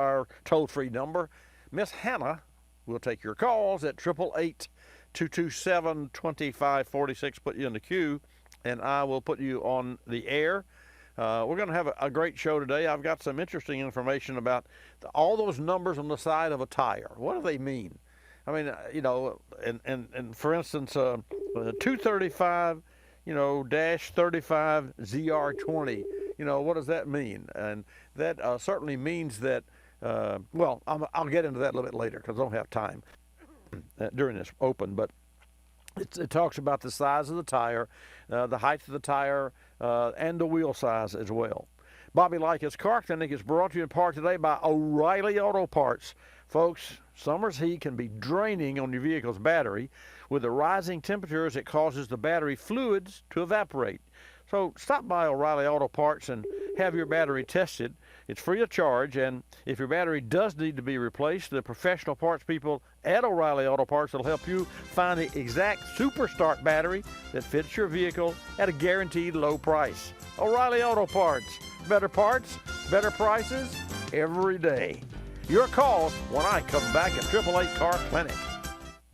our toll-free number. Miss Hannah will take your calls at 888-227-2546. Put you in the queue, and I will put you on the air. We're going to have a great show today. I've got some interesting information about all those numbers on the side of a tire. What do they mean? I mean, and for instance, 235, dash 35 ZR20. What does that mean? And that certainly means that, I'll get into that a little bit later because I don't have time during this open, but it talks about the size of the tire, the height of the tire, and the wheel size as well. Bobby Likis Car Clinic is brought to you in part today by O'Reilly Auto Parts. Folks, summer's heat can be draining on your vehicle's battery. With the rising temperatures, it causes the battery fluids to evaporate. So stop by O'Reilly Auto Parts and have your battery tested. It's free of charge, and if your battery does need to be replaced, the professional parts people at O'Reilly Auto Parts will help you find the exact Super Start battery that fits your vehicle at a guaranteed low price. O'Reilly Auto Parts. Better parts, better prices, every day. Your call when I come back at 888 Car Clinic.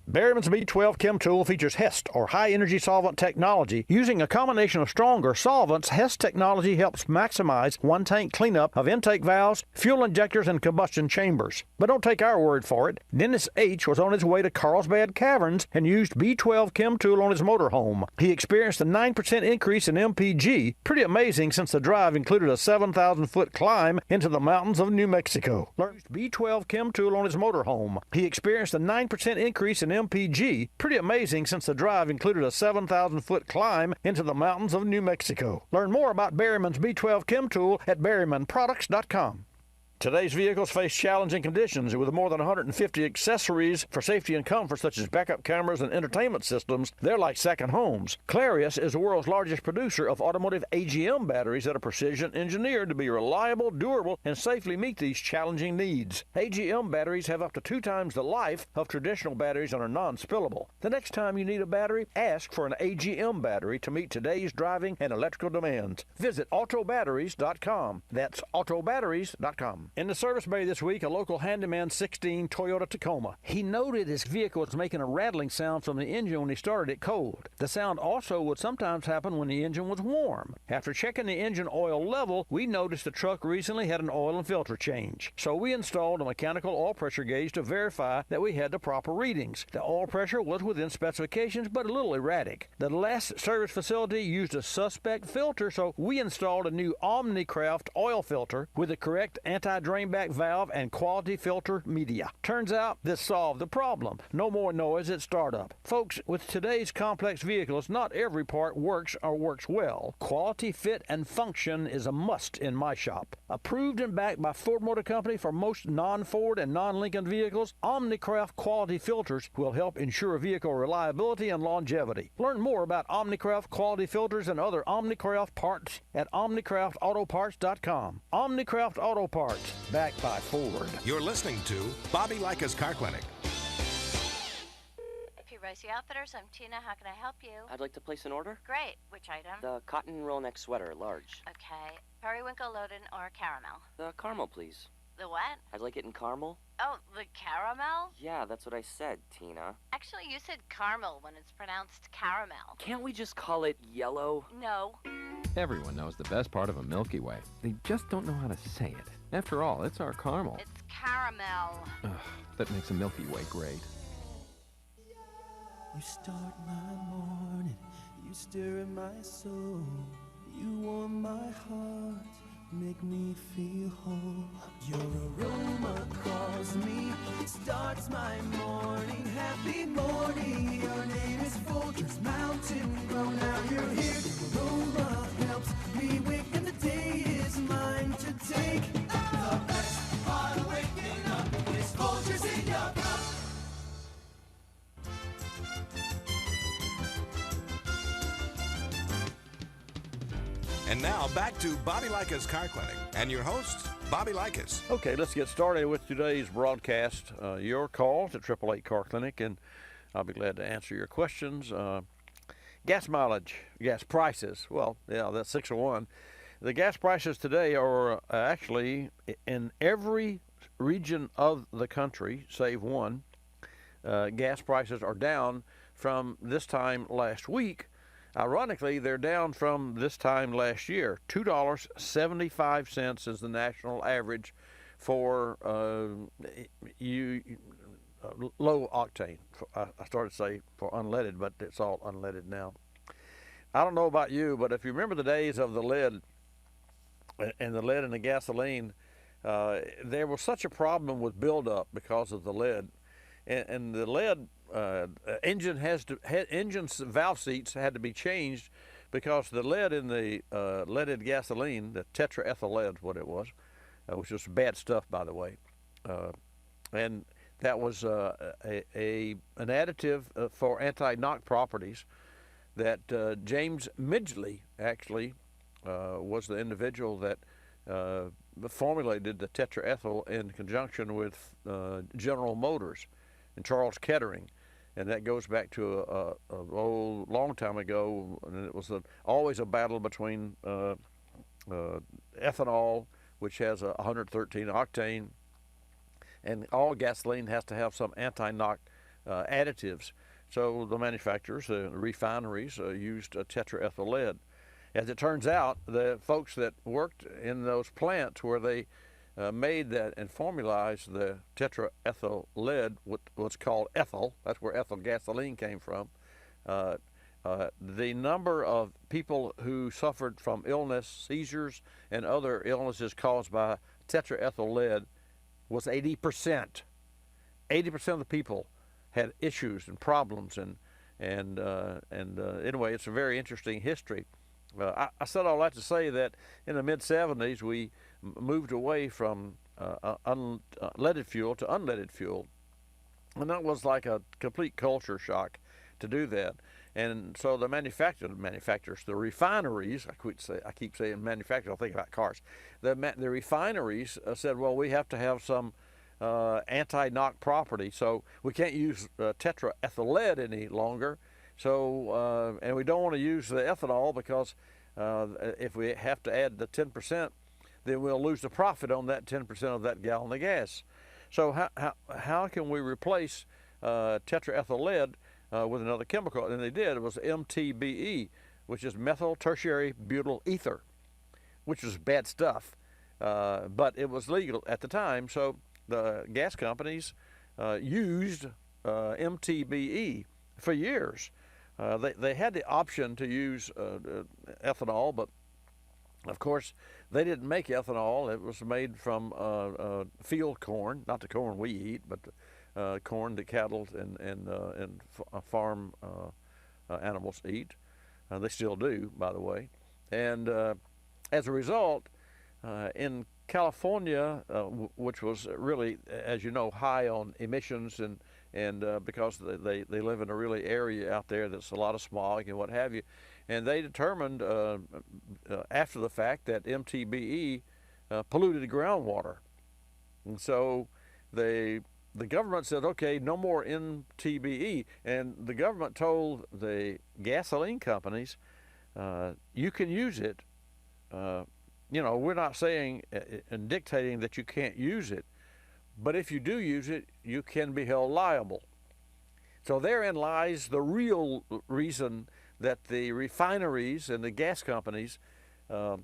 Berryman's B12 Chem Tool features HEST, or high-energy solvent technology. Using a combination of stronger solvents, HEST technology helps maximize one-tank cleanup of intake valves, fuel injectors, and combustion chambers. But don't take our word for it. Dennis H. was on his way to Carlsbad Caverns and used B12 Chem Tool on his motorhome. He experienced a 9% increase in MPG. Pretty amazing since the drive included a 7,000-foot climb into the mountains of New Mexico. Learned B12 Chem Tool on his motorhome. He experienced a 9% increase in MPG. Pretty amazing since the drive included a 7,000-foot climb into the mountains of New Mexico. Learn more about Berryman's B12 Chem Tool at berrymanproducts.com. Today's vehicles face challenging conditions. With more than 150 accessories for safety and comfort, such as backup cameras and entertainment systems, they're like second homes. Clarius is the world's largest producer of automotive AGM batteries that are precision engineered to be reliable, durable, and safely meet these challenging needs. AGM batteries have up to 2 times the life of traditional batteries and are non-spillable. The next time you need a battery, ask for an AGM battery to meet today's driving and electrical demands. Visit autobatteries.com. That's autobatteries.com. In the service bay this week, a local handyman 16 Toyota Tacoma. He noted his vehicle was making a rattling sound from the engine when he started it cold. The sound also would sometimes happen when the engine was warm. After checking the engine oil level, we noticed the truck recently had an oil and filter change. So we installed a mechanical oil pressure gauge to verify that we had the proper readings. The oil pressure was within specifications, but a little erratic. The last service facility used a suspect filter, so we installed a new Omnicraft oil filter with the correct anti-drainback valve and quality filter media. Turns out this solved the problem. No more noise at startup. Folks, with today's complex vehicles, not every part works or works well. Quality, fit, and function is a must in my shop. Approved and backed by Ford Motor Company for most non-Ford and non-Lincoln vehicles, Omnicraft quality filters will help ensure vehicle reliability and longevity. Learn more about Omnicraft quality filters and other Omnicraft parts at omnicraftautoparts.com. Omnicraft Auto Parts, backed by Ford. You're listening to Bobby Likis Car Clinic. Rosie Outfitters, I'm Tina. How can I help you? I'd like to place an order. Great. Which item? The cotton roll neck sweater, large. Okay. Periwinkle, Loden, or caramel? The caramel, please. The what? I'd like it in caramel. Oh, the caramel? Yeah, that's what I said, Tina. Actually, you said caramel when it's pronounced caramel. Can't we just call it yellow? No. Everyone knows the best part of a Milky Way. They just don't know how to say it. After all, it's our caramel. It's caramel. Ugh, that makes a Milky Way great. You start my morning, you stir in my soul, you warm my heart, make me feel whole. Your aroma calls me, starts my morning, happy morning. Your name is Folgers Mountain Grow, now you're here. Your aroma helps me wake and the day is mine to take. The best part of waking up is Folgers in your cup. And now back to Bobby Likis Car Clinic and your host, Bobby Likis. Okay, let's get started with today's broadcast. Your calls at 888 Car Clinic, and I'll be glad to answer your questions. Gas mileage, gas prices. Well, yeah, that's 601. The gas prices today are actually in every region of the country, save one, gas prices are down from this time last week. Ironically, they're down from this time last year. $2.75 is the national average for low octane. I started to say for unleaded, but it's all unleaded now. I don't know about you, but if you remember the days of the lead and the gasoline, there was such a problem with buildup because of the lead, and the lead engine's valve seats had to be changed because the lead in the leaded gasoline, the tetraethyl lead, what it was, which was bad stuff, by the way, and that was an additive for anti-knock properties that James Midgley actually was the individual that formulated the tetraethyl in conjunction with General Motors and Charles Kettering. And that goes back to a long time ago, and it was always a battle between ethanol, which has 113 octane, and all gasoline has to have some anti-knock additives. So the manufacturers, the refineries, used tetraethyl lead. As it turns out, the folks that worked in those plants where they made that and formalized the tetraethyl lead, what's called ethyl, that's where ethyl gasoline came from, the number of people who suffered from illness, seizures, and other illnesses caused by tetraethyl lead was 80%. 80% of the people had issues and problems, and anyway, it's a very interesting history. I said all that to say that in the mid-'70s we moved away from leaded fuel to unleaded fuel, and that was like a complete culture shock to do that. And so the manufacturers, the refineries, I keep saying manufacturers, I'll think about cars. The refineries said, well, we have to have some anti-knock property, so we can't use tetraethyl lead any longer. So, and we don't want to use the ethanol because if we have to add the 10%, then we'll lose the profit on that 10% of that gallon of gas. So how can we replace tetraethyl lead with another chemical? And they did. It was MTBE, which is methyl tertiary butyl ether, which was bad stuff, but it was legal at the time. So the gas companies used MTBE for years. They had the option to use ethanol, but of course they didn't make ethanol. It was made from field corn, not the corn we eat, but corn that cattle and farm animals eat. They still do, by the way. And as a result, in California, which was really, as you know, high on emissions, and because they live in a really area out there that's a lot of smog and what have you, and they determined after the fact that MTBE polluted groundwater, and so the government said, okay, no more MTBE, and the government told the gasoline companies, you can use it. We're not saying and dictating that you can't use it, but if you do use it, you can be held liable. So therein lies the real reason that the refineries and the gas companies, I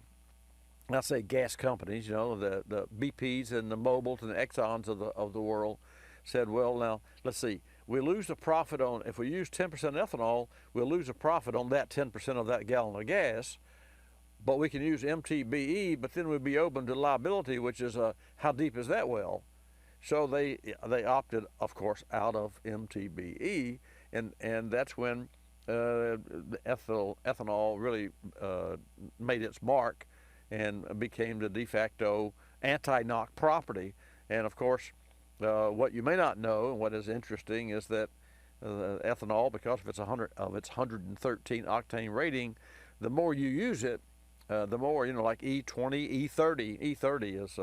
say gas companies, the BPs and the Mobils and the Exxons of the world, said, well, now let's see, we lose the profit on, if we use 10% ethanol, we'll lose a profit on that 10% of that gallon of gas. But we can use MTBE, but then we'd be open to liability, which is how deep is that well? So they opted, of course, out of MTBE, and that's when the ethanol really made its mark and became the de facto anti-knock property. And of course, what you may not know, and what is interesting, is that ethanol, because of its 113 octane rating, the more you use it, the more, like E20, E30. E30 is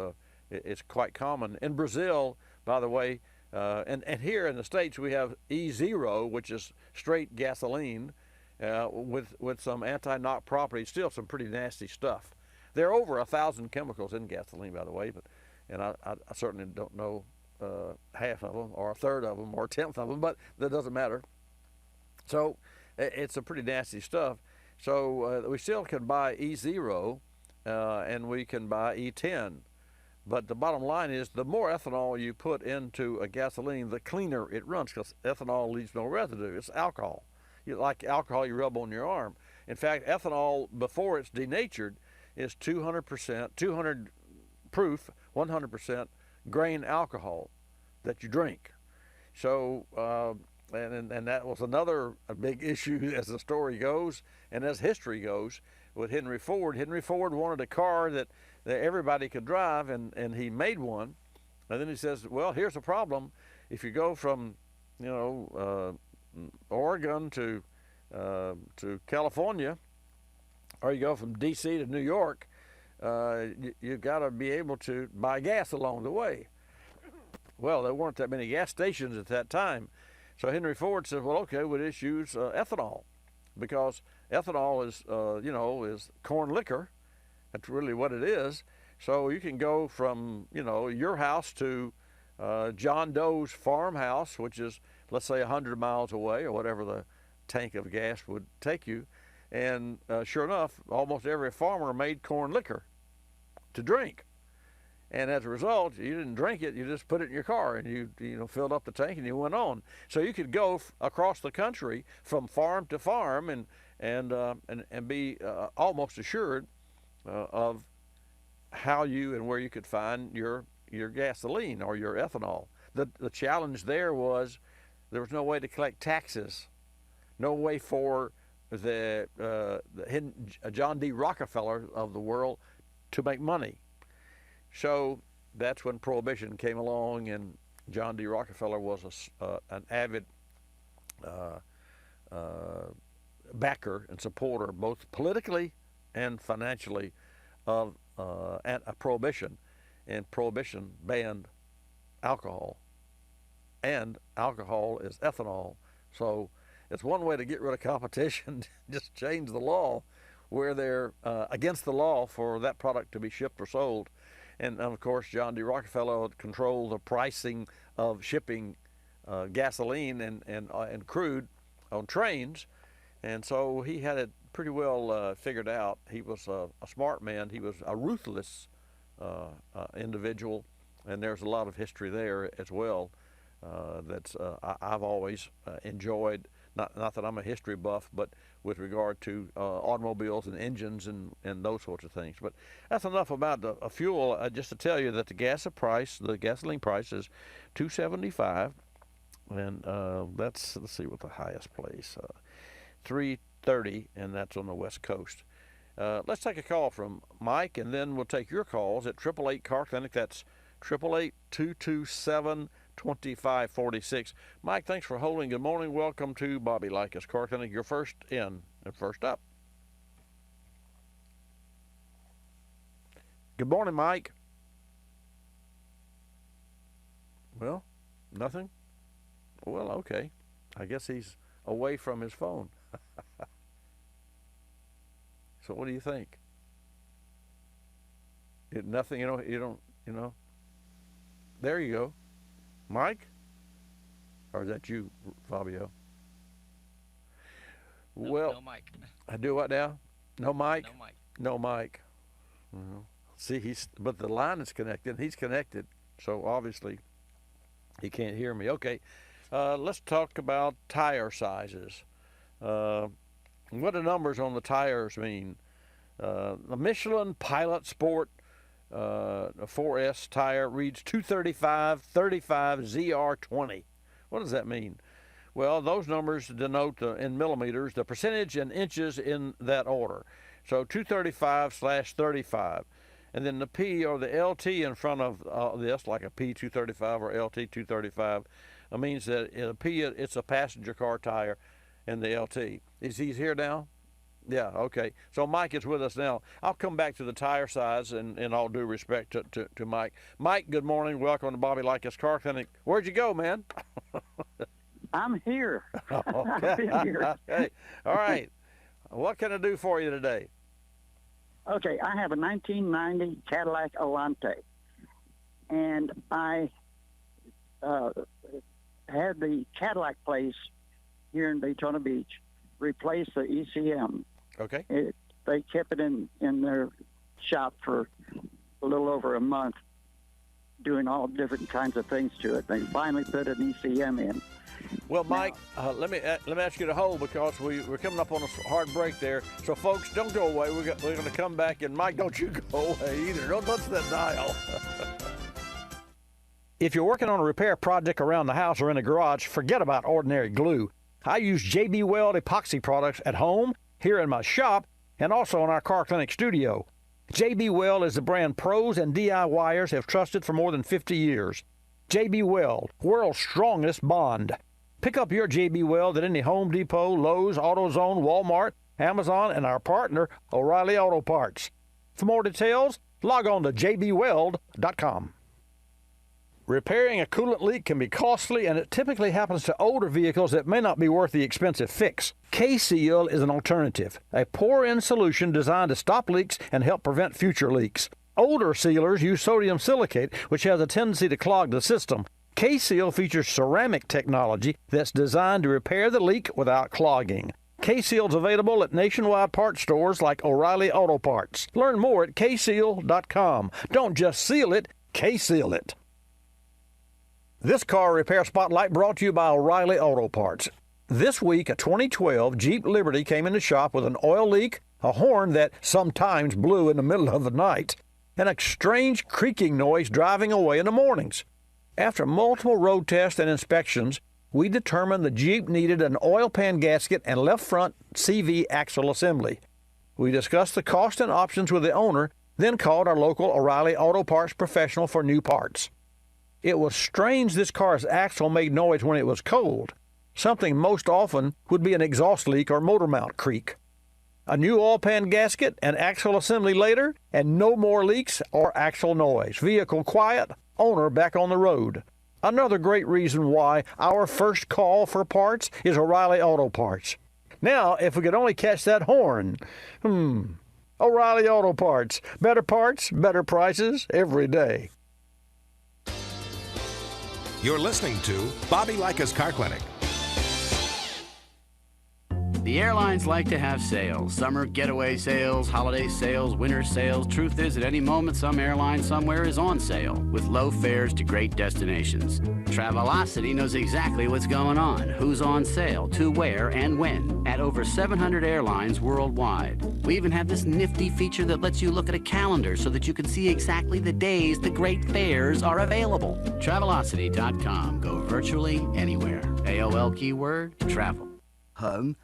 it's quite common. In Brazil, by the way, and here in the States, we have E0, which is straight gasoline with some anti-knock properties, still some pretty nasty stuff. There are over 1,000 chemicals in gasoline, by the way, but and I certainly don't know half of them, or a third of them, or a tenth of them, but that doesn't matter. So it's a pretty nasty stuff. So we still can buy E0, and we can buy E10. But the bottom line is, the more ethanol you put into a gasoline, the cleaner it runs, because ethanol leaves no residue. It's alcohol. Like alcohol you rub on your arm. In fact, ethanol, before it's denatured, is 200%, 200 proof, 100% grain alcohol that you drink. So, and that was another big issue as the story goes and as history goes with Henry Ford. Henry Ford wanted a car that everybody could drive, and he made one. And then he says, well, here's the problem. If you go from, Oregon to California, or you go from D.C. to New York, you've got to be able to buy gas along the way. Well, there weren't that many gas stations at that time. So Henry Ford said, well, okay, we'll just use ethanol, because ethanol is corn liquor. That's really what it is. So you can go from, your house to John Doe's farmhouse, which is, let's say, 100 miles away, or whatever the tank of gas would take you. And sure enough, almost every farmer made corn liquor to drink. And as a result, you didn't drink it, you just put it in your car, and you filled up the tank and you went on. So you could go across the country from farm to farm and be almost assured of how you and where you could find your gasoline or your ethanol. The challenge there was no way to collect taxes, no way for the John D. Rockefeller of the world to make money. So that's when Prohibition came along, and John D. Rockefeller was an avid backer and supporter, both politically and financially, of Prohibition. And Prohibition banned alcohol, and alcohol is ethanol. So it's one way to get rid of competition, just change the law where they're against the law for that product to be shipped or sold. And of course, John D. Rockefeller controlled the pricing of shipping gasoline and crude on trains, and so he had it pretty well figured out. He was a smart man. He was a ruthless individual, and there's a lot of history there as well that's I've always enjoyed. Not that I'm a history buff, but with regard to automobiles and engines and those sorts of things. But that's enough about the fuel. Just to tell you that the gasoline price is $2.75, and let's see what the highest place, $3.30, and that's on the West Coast. Let's take a call from Mike, and then we'll take your calls at 888 Car Clinic. That's 888-227-2546. Mike, thanks for holding. Good morning. Welcome to Bobby Likis Car Clinic. You're first in and first up. Good morning, Mike. Well, nothing? Well, okay. I guess he's away from his phone. So what do you think? Nothing, you don't. There you go. Mike? Or is that you, Fabio? Well, no Mike. I do what now? No Mike? No Mike. No Mike. Well, see, but the line is connected. He's connected, so obviously he can't hear me. Okay, let's talk about tire sizes. What do numbers on the tires mean? The Michelin Pilot Sport 4S tire reads 235 35 ZR20. What does that mean? Well, those numbers denote in millimeters the percentage and inches in that order. So 235/35, and then the P or the LT in front of this, like a P235 or LT235, means that in a P it's a passenger car tire, and the LT. Is he here now? Yeah, okay. So Mike is with us now. I'll come back to the tire size in all due respect to Mike. Mike, good morning. Welcome to Bobby Likis Car Clinic. Where'd you go, man? I'm here. Okay. I've been here. Okay. All right. What can I do for you today? Okay, I have a 1990 Cadillac Alante. and I had the Cadillac place here in Daytona Beach replace the ECM. Okay. They kept it in their shop for a little over a month, doing all different kinds of things to it. They finally put an ECM in. Well, Mike, let me ask you to hold, because we're coming up on a hard break there. So, folks, don't go away. We're going to come back, and Mike, don't you go away either. Don't touch that dial. If you're working on a repair project around the house or in a garage, forget about ordinary glue. I use JB Weld epoxy products at home, here in my shop, and also in our car clinic studio. JB Weld is the brand pros and DIYers have trusted for more than 50 years. JB Weld, world's strongest bond. Pick up your JB Weld at any Home Depot, Lowe's, AutoZone, Walmart, Amazon, and our partner, O'Reilly Auto Parts. For more details, log on to jbweld.com. Repairing a coolant leak can be costly, and it typically happens to older vehicles that may not be worth the expensive fix. K-Seal is an alternative, a pour-in solution designed to stop leaks and help prevent future leaks. Older sealers use sodium silicate, which has a tendency to clog the system. K-Seal features ceramic technology that's designed to repair the leak without clogging. K-Seal's available at nationwide parts stores like O'Reilly Auto Parts. Learn more at kseal.com. Don't just seal it, K-Seal it. This car repair spotlight brought to you by O'Reilly Auto Parts. This week, a 2012 Jeep Liberty came in the shop with an oil leak, a horn that sometimes blew in the middle of the night, and a strange creaking noise driving away in the mornings. After multiple road tests and inspections, we determined the Jeep needed an oil pan gasket and left front CV axle assembly. We discussed the cost and options with the owner, then called our local O'Reilly Auto Parts professional for new parts. It was strange this car's axle made noise when it was cold. Something most often would be an exhaust leak or motor mount creak. A new oil pan gasket and axle assembly later, and no more leaks or axle noise. Vehicle quiet, owner back on the road. Another great reason why our first call for parts is O'Reilly Auto Parts. Now, if we could only catch that horn. O'Reilly Auto Parts. Better parts, better prices every day. You're listening to Bobby Likis Car Clinic. The airlines like to have sales. Summer getaway sales, holiday sales, winter sales. Truth is, at any moment, some airline somewhere is on sale with low fares to great destinations. Travelocity knows exactly what's going on, who's on sale, to where, and when, at over 700 airlines worldwide. We even have this nifty feature that lets you look at a calendar so that you can see exactly the days the great fares are available. Travelocity.com. Go virtually anywhere. AOL keyword, travel. Hun,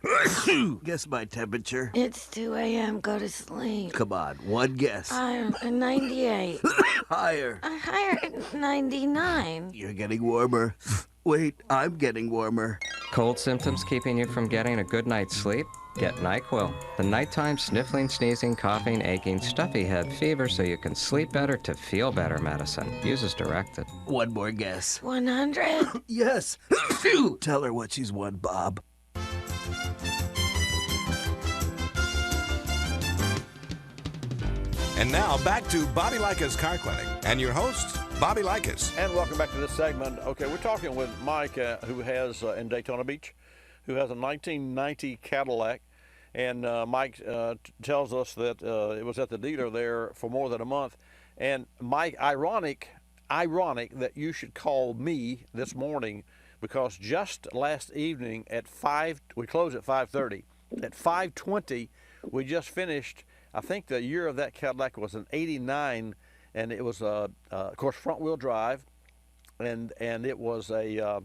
guess my temperature. It's 2 a.m. Go to sleep. Come on, one guess. Higher, 98. Higher. Higher, 99. You're getting warmer. Wait, I'm getting warmer. Cold symptoms keeping you from getting a good night's sleep? Get NyQuil, the nighttime sniffling, sneezing, coughing, aching, stuffy head, fever so you can sleep better to feel better medicine. Use as directed. One more guess. 100? Yes. Tell her what she's won, Bob. And now back to Bobby Likis Car Clinic and your host, Bobby Likis. And welcome back to this segment. Okay, we're talking with Mike, who has, in Daytona Beach, who has a 1990 Cadillac. And Mike tells us that it was at the dealer there for more than a month. And Mike, ironic that you should call me this morning, because just last evening at 5, we close at 5:30. At 5:20, we just finished. I think the year of that Cadillac was an '89, and it was of course front-wheel drive, and it was a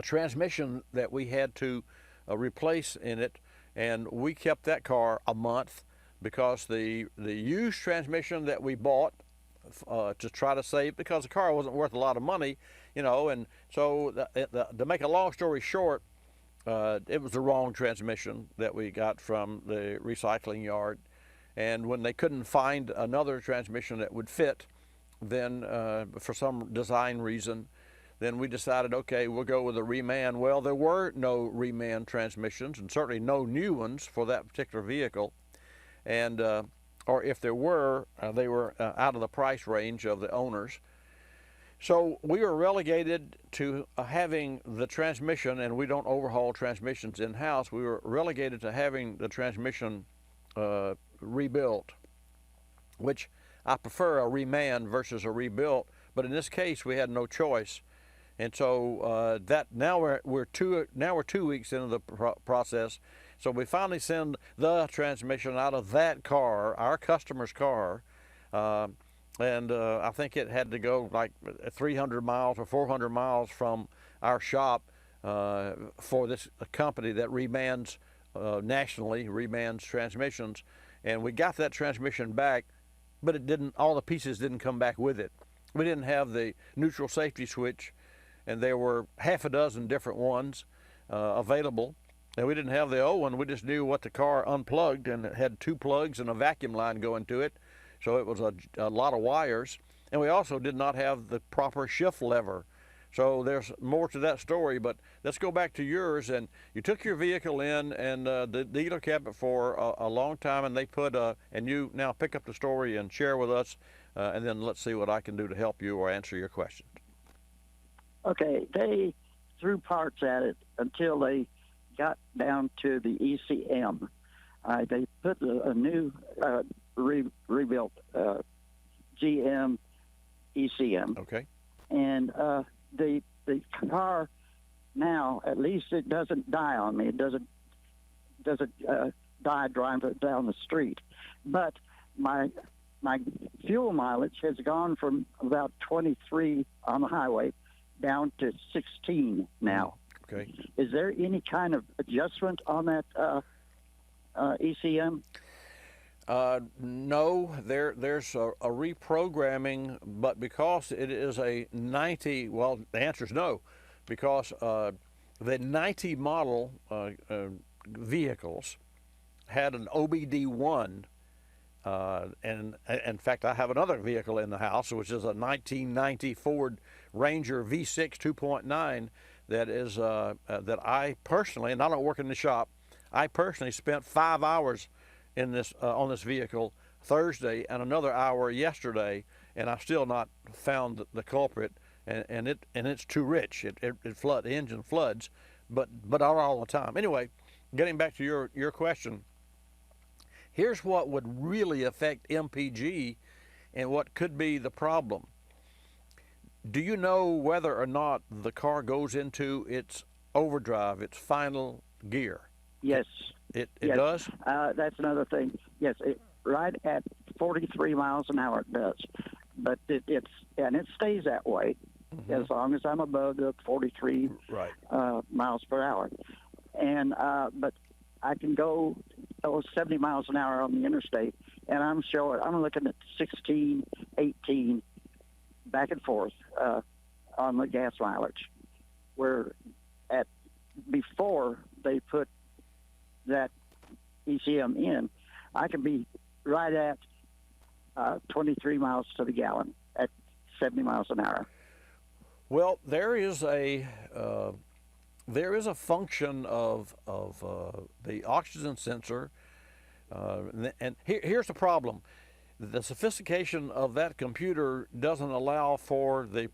transmission that we had to replace in it, and we kept that car a month because the used transmission that we bought to try to save, because the car wasn't worth a lot of money, you know, and so to make a long story short, it was the wrong transmission that we got from the recycling yard. And when they couldn't find another transmission that would fit, then for some design reason, then we decided, okay, we'll go with a reman. Well, there were no reman transmissions, and certainly no new ones for that particular vehicle. And or if there were, they were out of the price range of the owners. So we were relegated to having the transmission, and we don't overhaul transmissions in-house. We were relegated to having the transmission rebuilt, which I prefer a reman versus a rebuilt. But in this case, we had no choice, and so that now we're 2 weeks into the process. So we finally send the transmission out of that car, our customer's car. And I think it had to go like 300 miles or 400 miles from our shop for this company that remans nationally, remans transmissions. And we got that transmission back, but it didn't. All the pieces didn't come back with it. We didn't have the neutral safety switch, and there were half a dozen different ones available. And we didn't have the old one. We just knew what the car unplugged, and it had 2 plugs and a vacuum line going to it. So it was a lot of wires. And we also did not have the proper shift lever. So there's more to that story, but let's go back to yours. And you took your vehicle in, and the dealer kept it for a long time, and they put, and you now pick up the story and share with us, and then let's see what I can do to help you or answer your questions. Okay, they threw parts at it until they got down to the ECM. They put a new rebuilt GM ECM. Okay. And the car now, at least it doesn't die on me. It doesn't die driving down the street. But my fuel mileage has gone from about 23 on the highway down to 16 now. Okay. Is there any kind of adjustment on that ECM? No, there's a reprogramming, but because it is a 90, well, the answer is no, because the 90 model vehicles had an OBD1, and in fact, I have another vehicle in the house, which is a 1990 Ford Ranger V6 2.9 that is that I personally, and I don't work in the shop, I personally spent 5 hours in this on this vehicle Thursday and another hour yesterday, and I've still not found the culprit. And it's too rich. The engine floods, but not all the time. Anyway, getting back to your question, here's what would really affect MPG, and what could be the problem. Do you know whether or not the car goes into its overdrive, its final gear? Yes. It yes. does? That's another thing. Yes, right at 43 miles an hour it does. But it stays that way as long as I'm above the 43 miles per hour. And but I can go 70 miles an hour on the interstate, and I'm looking at 16, 18, back and forth on the gas mileage. Where before they put that ECM in, I can be right at 23 miles to the gallon at 70 miles an hour. Well, there is a function of the oxygen sensor, and here's the problem: the sophistication of that computer doesn't allow for the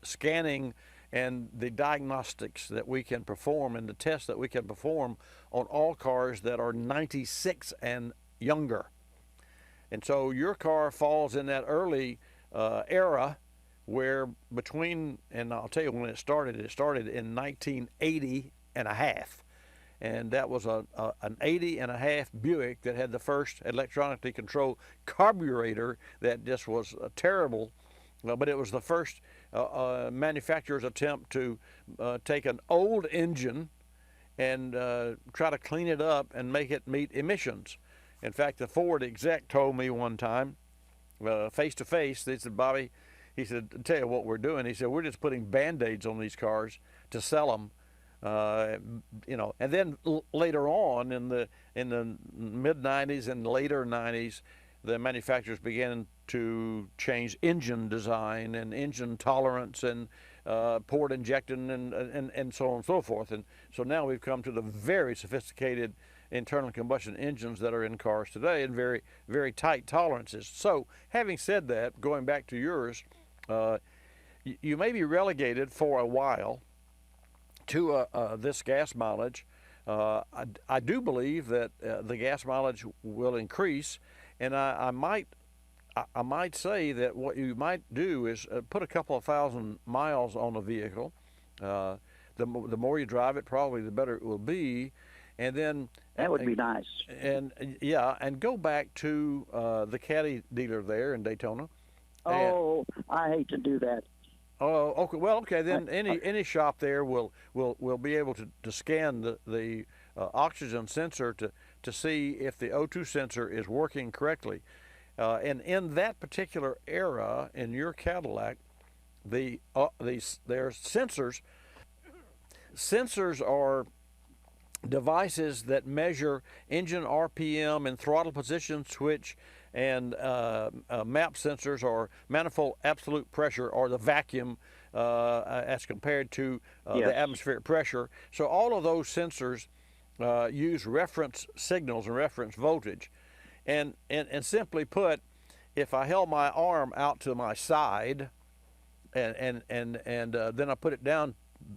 scanning and the diagnostics that we can perform and the tests that we can perform on all cars that are 96 and younger. And so your car falls in that early era where and I'll tell you when it started in 1980 and a half. And that was an 80 and a half Buick that had the first electronically controlled carburetor that just was terrible. But it was the first manufacturer's attempt to take an old engine and try to clean it up and make it meet emissions. In fact, the Ford exec told me one time, face to face, they said, "Bobby," he said, "I'll tell you what we're doing." He said, "We're just putting Band-Aids on these cars to sell them." And then later on in the mid 90s and later 90s, the manufacturers began to change engine design and engine tolerance and port injecting and so on and so forth. And so now we've come to the very sophisticated internal combustion engines that are in cars today and very, very tight tolerances. So having said that, going back to yours, you may be relegated for a while to this gas mileage. I do believe that the gas mileage will increase, and I might say that what you might do is put a couple of thousand miles on a vehicle. The more you drive it, probably the better it will be, and then that would be nice. And yeah, and go back to the caddy dealer there in Daytona. Oh, I hate to do that. Oh, okay. Well, okay. Then any shop there will be able to scan the oxygen sensor to see if the O2 sensor is working correctly. And in that particular era in your Cadillac, there's sensors. Sensors are devices that measure engine RPM and throttle position switch, and MAP sensors or manifold absolute pressure, or the vacuum as compared to the atmospheric pressure. So all of those sensors use reference signals and reference voltage. And simply put, if I held my arm out to my side and then I put it down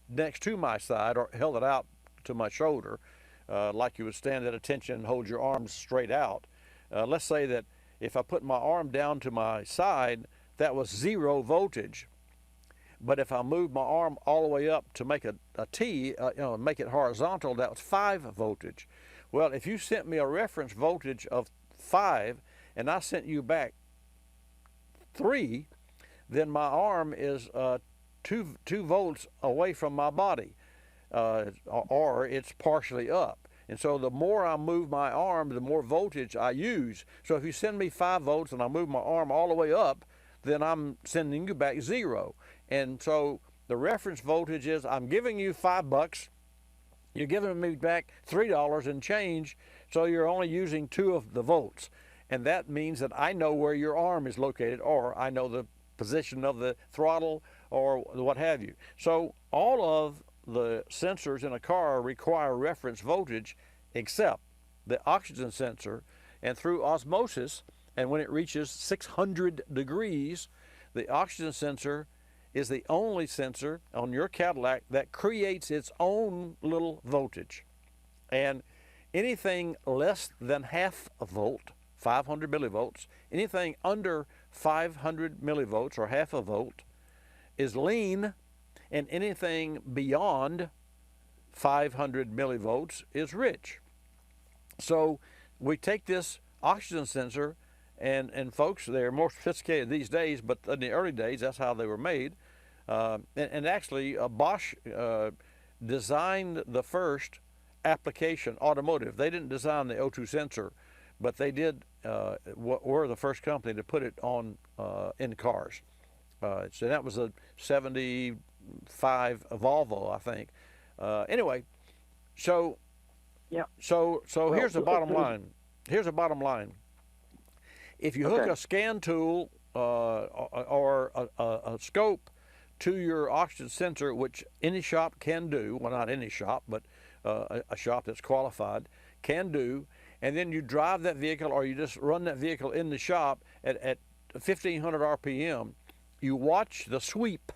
next to my side, or held it out to my shoulder, like you would stand at attention and hold your arms straight out. Let's say that if I put my arm down to my side, that was 0 voltage. But if I moved my arm all the way up to make a T, make it horizontal, that was 5 voltage. Well, if you sent me a reference voltage of 5 and I sent you back 3, then my arm is 2 volts away from my body, or it's partially up. And so the more I move my arm, the more voltage I use. So if you send me 5 volts and I move my arm all the way up, then I'm sending you back 0. And so the reference voltage is, I'm giving you $5, you're giving me back $3 and change, so you're only using 2 of the volts. And that means that I know where your arm is located, or I know the position of the throttle, or what have you. So all of the sensors in a car require reference voltage, except the oxygen sensor. And through osmosis, and when it reaches 600 degrees, the oxygen sensor is the only sensor on your Cadillac that creates its own little voltage. And anything less than half a volt, 500 millivolts, anything under 500 millivolts or half a volt is lean, and anything beyond 500 millivolts is rich. So we take this oxygen sensor, and folks, they're more sophisticated these days, but in the early days, that's how they were made. And actually, Bosch designed the first application, automotive. They didn't design the O2 sensor, but they did were the first company to put it on in cars. So that was a 75 Volvo, I think. Anyway, so here's the bottom line. Here's the bottom line. If you hook a scan tool or a scope to your oxygen sensor, which any shop can do, well, not any shop, but a shop that's qualified can do, and then you drive that vehicle, or you just run that vehicle in the shop at 1,500 RPM, you watch the sweep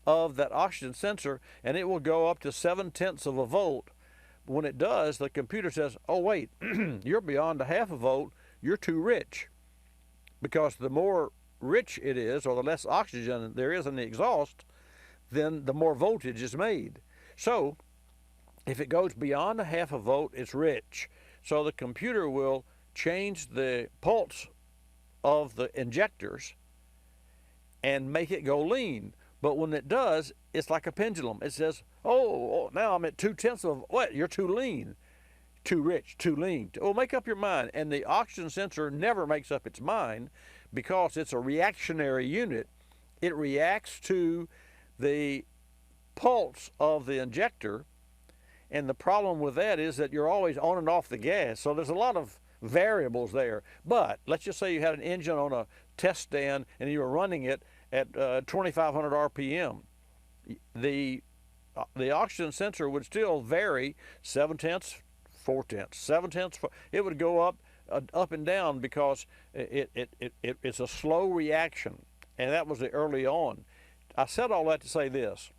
of that oxygen sensor, and it will go up to 0.7 of a volt. When it does, the computer says, oh wait, you're beyond a half a volt, you're too rich. Because the more rich it is, or the less oxygen there is in the exhaust, then the more voltage is made. So if it goes beyond a half a volt, it's rich. So the computer will change the pulse of the injectors and make it go lean. But when it does, it's like a pendulum. It says, oh, now I'm at 0.2 of, what? You're too lean, too rich, too lean. Well, make up your mind. And the oxygen sensor never makes up its mind, because it's a reactionary unit. It reacts to the pulse of the injector. And the problem with that is that you're always on and off the gas. So there's a lot of variables there. But let's just say you had an engine on a test stand and you were running it at 2,500 RPM. The oxygen sensor would still vary 0.7, 0.4, 0.7. It would go up and down, because it's a slow reaction. And that was the early on. I said all that to say this.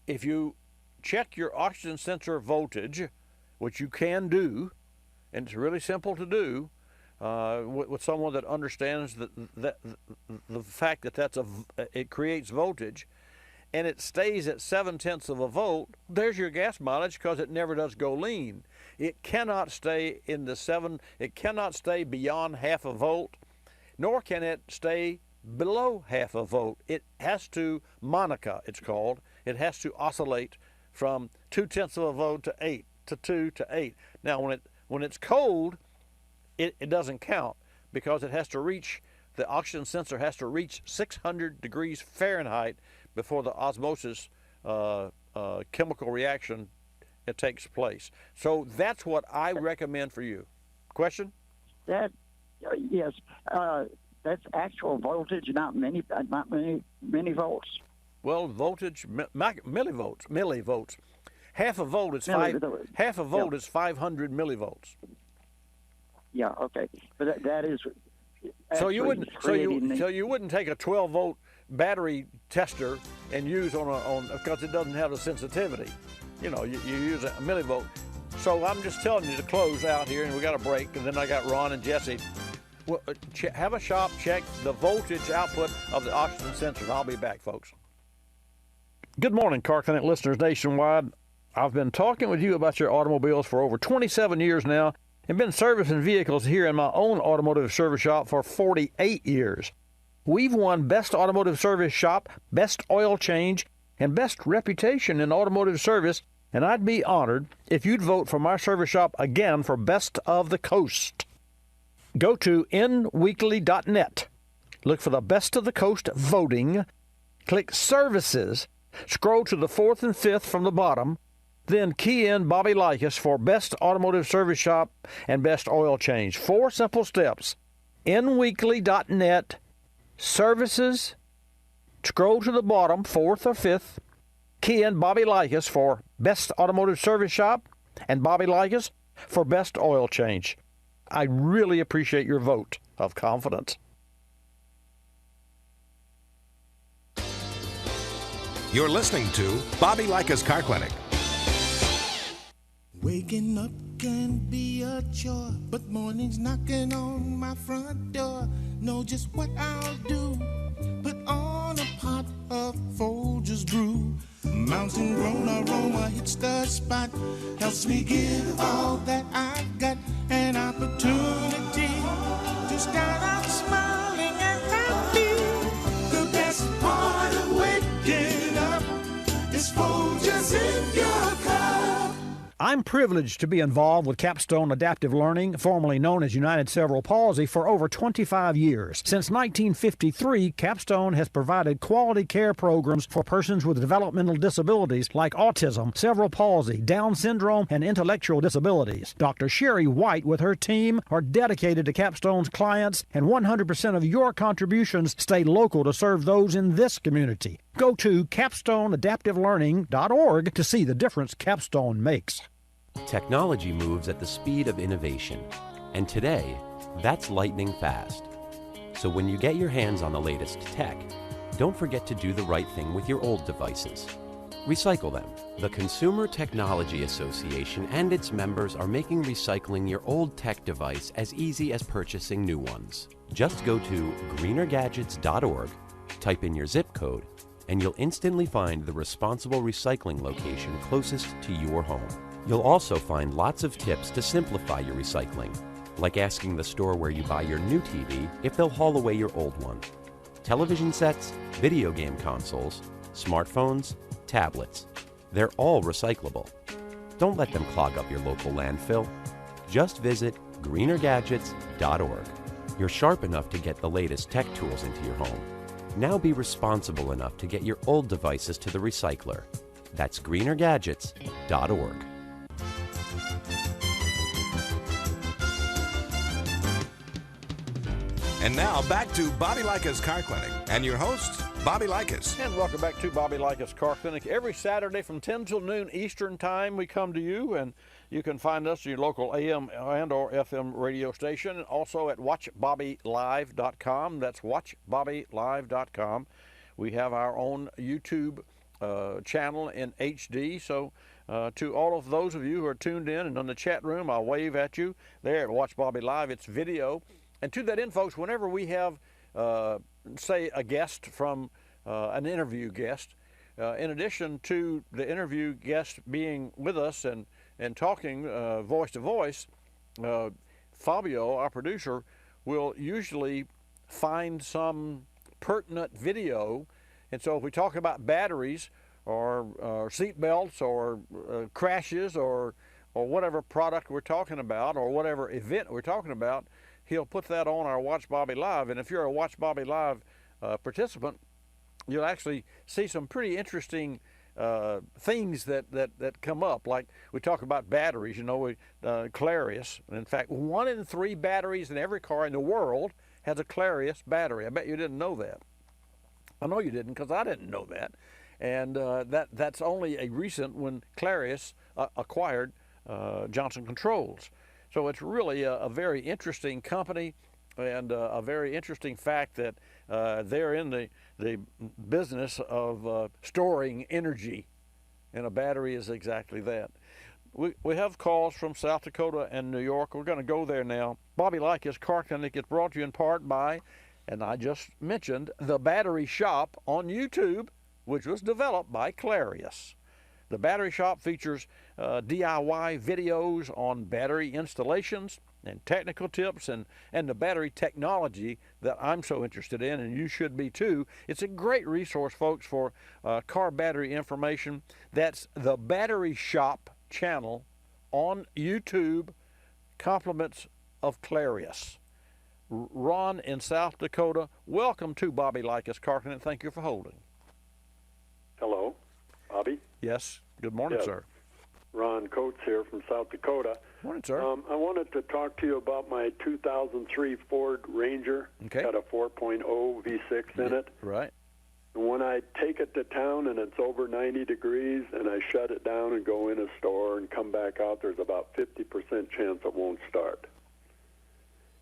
If you check your oxygen sensor voltage, which you can do, and it's really simple to do, with someone that understands the fact that it creates voltage, and it stays at 0.7 of a volt, there's your gas mileage, because it never does go lean. It cannot stay in the 7, it cannot stay beyond 0.5 volt, nor can it stay below 0.5 volt. It has to, Monica it's called, it has to oscillate from 0.2 of a volt to 8, to 2 to 8. Now when it's cold, it doesn't count, because it has to reach, the oxygen sensor has to reach 600 degrees Fahrenheit before the osmosis chemical reaction it takes place. So that's what I recommend for you. Question? That yes, that's actual voltage, not many volts. Well, voltage, millivolts. 0.5 volt is half a volt is 500 millivolts. Yeah. Okay. But that is. So you wouldn't. So you wouldn't take a 12-volt battery tester and use on because it doesn't have the sensitivity. You know, you use a millivolt. So I'm just telling you to close out here, and we got a break, and then I got Ron and Jesse. Well, have a shop check the voltage output of the oxygen sensor, and I'll be back, folks. Good morning, Car Clinic listeners nationwide. I've been talking with you about your automobiles for over 27 years now, and been servicing vehicles here in my own automotive service shop for 48 years. We've won Best Automotive Service Shop, Best Oil Change, and Best Reputation in Automotive Service, and I'd be honored if you'd vote for my service shop again for Best of the Coast. Go to nweekly.net, look for the Best of the Coast voting, click Services, scroll to the 4th and 5th from the bottom, then key in Bobby Likis for Best Automotive Service Shop and Best Oil Change. 4 simple steps. nweekly.net, Services, scroll to the bottom, 4th or 5th, key in Bobby Likis for Best Automotive Service Shop and Bobby Likis for Best Oil Change. I really appreciate your vote of confidence. You're listening to Bobby Likis Car Clinic. Waking up can be a chore, but mornings knocking on my front door. Know just what I'll do. Put on a pot of Folgers brew. Mountain grown aroma hits the spot. Helps me give all that I've got. An opportunity to start out smiling and happy. The best part of waking up is Folgers in your cup. I'm privileged to be involved with Capstone Adaptive Learning, formerly known as United Cerebral Palsy, for over 25 years. Since 1953, Capstone has provided quality care programs for persons with developmental disabilities like autism, cerebral palsy, Down syndrome, and intellectual disabilities. Dr. Sherry White with her team are dedicated to Capstone's clients, and 100% of your contributions stay local to serve those in this community. Go to capstoneadaptivelearning.org to see the difference Capstone makes. Technology moves at the speed of innovation, and today, that's lightning fast. So when you get your hands on the latest tech, don't forget to do the right thing with your old devices. Recycle them. The Consumer Technology Association and its members are making recycling your old tech device as easy as purchasing new ones. Just go to greenergadgets.org, type in your zip code, and you'll instantly find the responsible recycling location closest to your home. You'll also find lots of tips to simplify your recycling, like asking the store where you buy your new TV if they'll haul away your old one. Television sets, video game consoles, smartphones, tablets, they're all recyclable. Don't let them clog up your local landfill. Just visit greenergadgets.org. You're sharp enough to get the latest tech tools into your home. Now be responsible enough to get your old devices to the recycler. That's greenergadgets.org. And now back to Bobby Likis Car Clinic and your host, Bobby Likis. And welcome back to Bobby Likis Car Clinic. Every Saturday from 10 till noon Eastern Time, we come to you, and you can find us at your local AM and or FM radio station, and also at watchbobbylive.com. That's watchbobbylive.com. We have our own YouTube channel in HD. So to all of those of you who are tuned in and on the chat room, I'll wave at you there at Watch Bobby Live. It's video. And to that end, folks, whenever we have, say, a guest from an interview guest, in addition to the interview guest being with us and talking voice to voice, Fabio, our producer, will usually find some pertinent video. And so if we talk about batteries or seat belts or crashes or whatever product we're talking about or whatever event we're talking about, he'll put that on our Watch Bobby Live. And if you're a Watch Bobby Live participant, you'll actually see some pretty interesting things that come up. Like we talk about batteries, Clarius. In fact, 1 in 3 batteries in every car in the world has a Clarius battery. I bet you didn't know that. I know you didn't, because I didn't know that. And that's only a recent when Clarius acquired Johnson Controls. So it's really a very interesting company, and a very interesting fact that they're in the business of storing energy, and a battery is exactly that. We have calls from South Dakota and New York. We're going to go there now. Bobby Likis Car Clinic is brought to you in part by, and I just mentioned, The Battery Shop on YouTube, which was developed by Clarius. The Battery Shop features DIY videos on battery installations and technical tips and the battery technology that I'm so interested in, and you should be too. It's a great resource, folks, for car battery information. That's the Battery Shop channel on YouTube, compliments of Clarius. Ron in South Dakota, welcome to Bobby Likis Car Clinic. Thank you for holding. Hello, Bobby. Yes, good morning, sir. Ron Coates here from South Dakota. Morning, sir. I wanted to talk to you about my 2003 Ford Ranger. Okay. Got a 4.0 V6 in it. Right. And when I take it to town and it's over 90 degrees and I shut it down and go in a store and come back out, there's about 50% chance it won't start.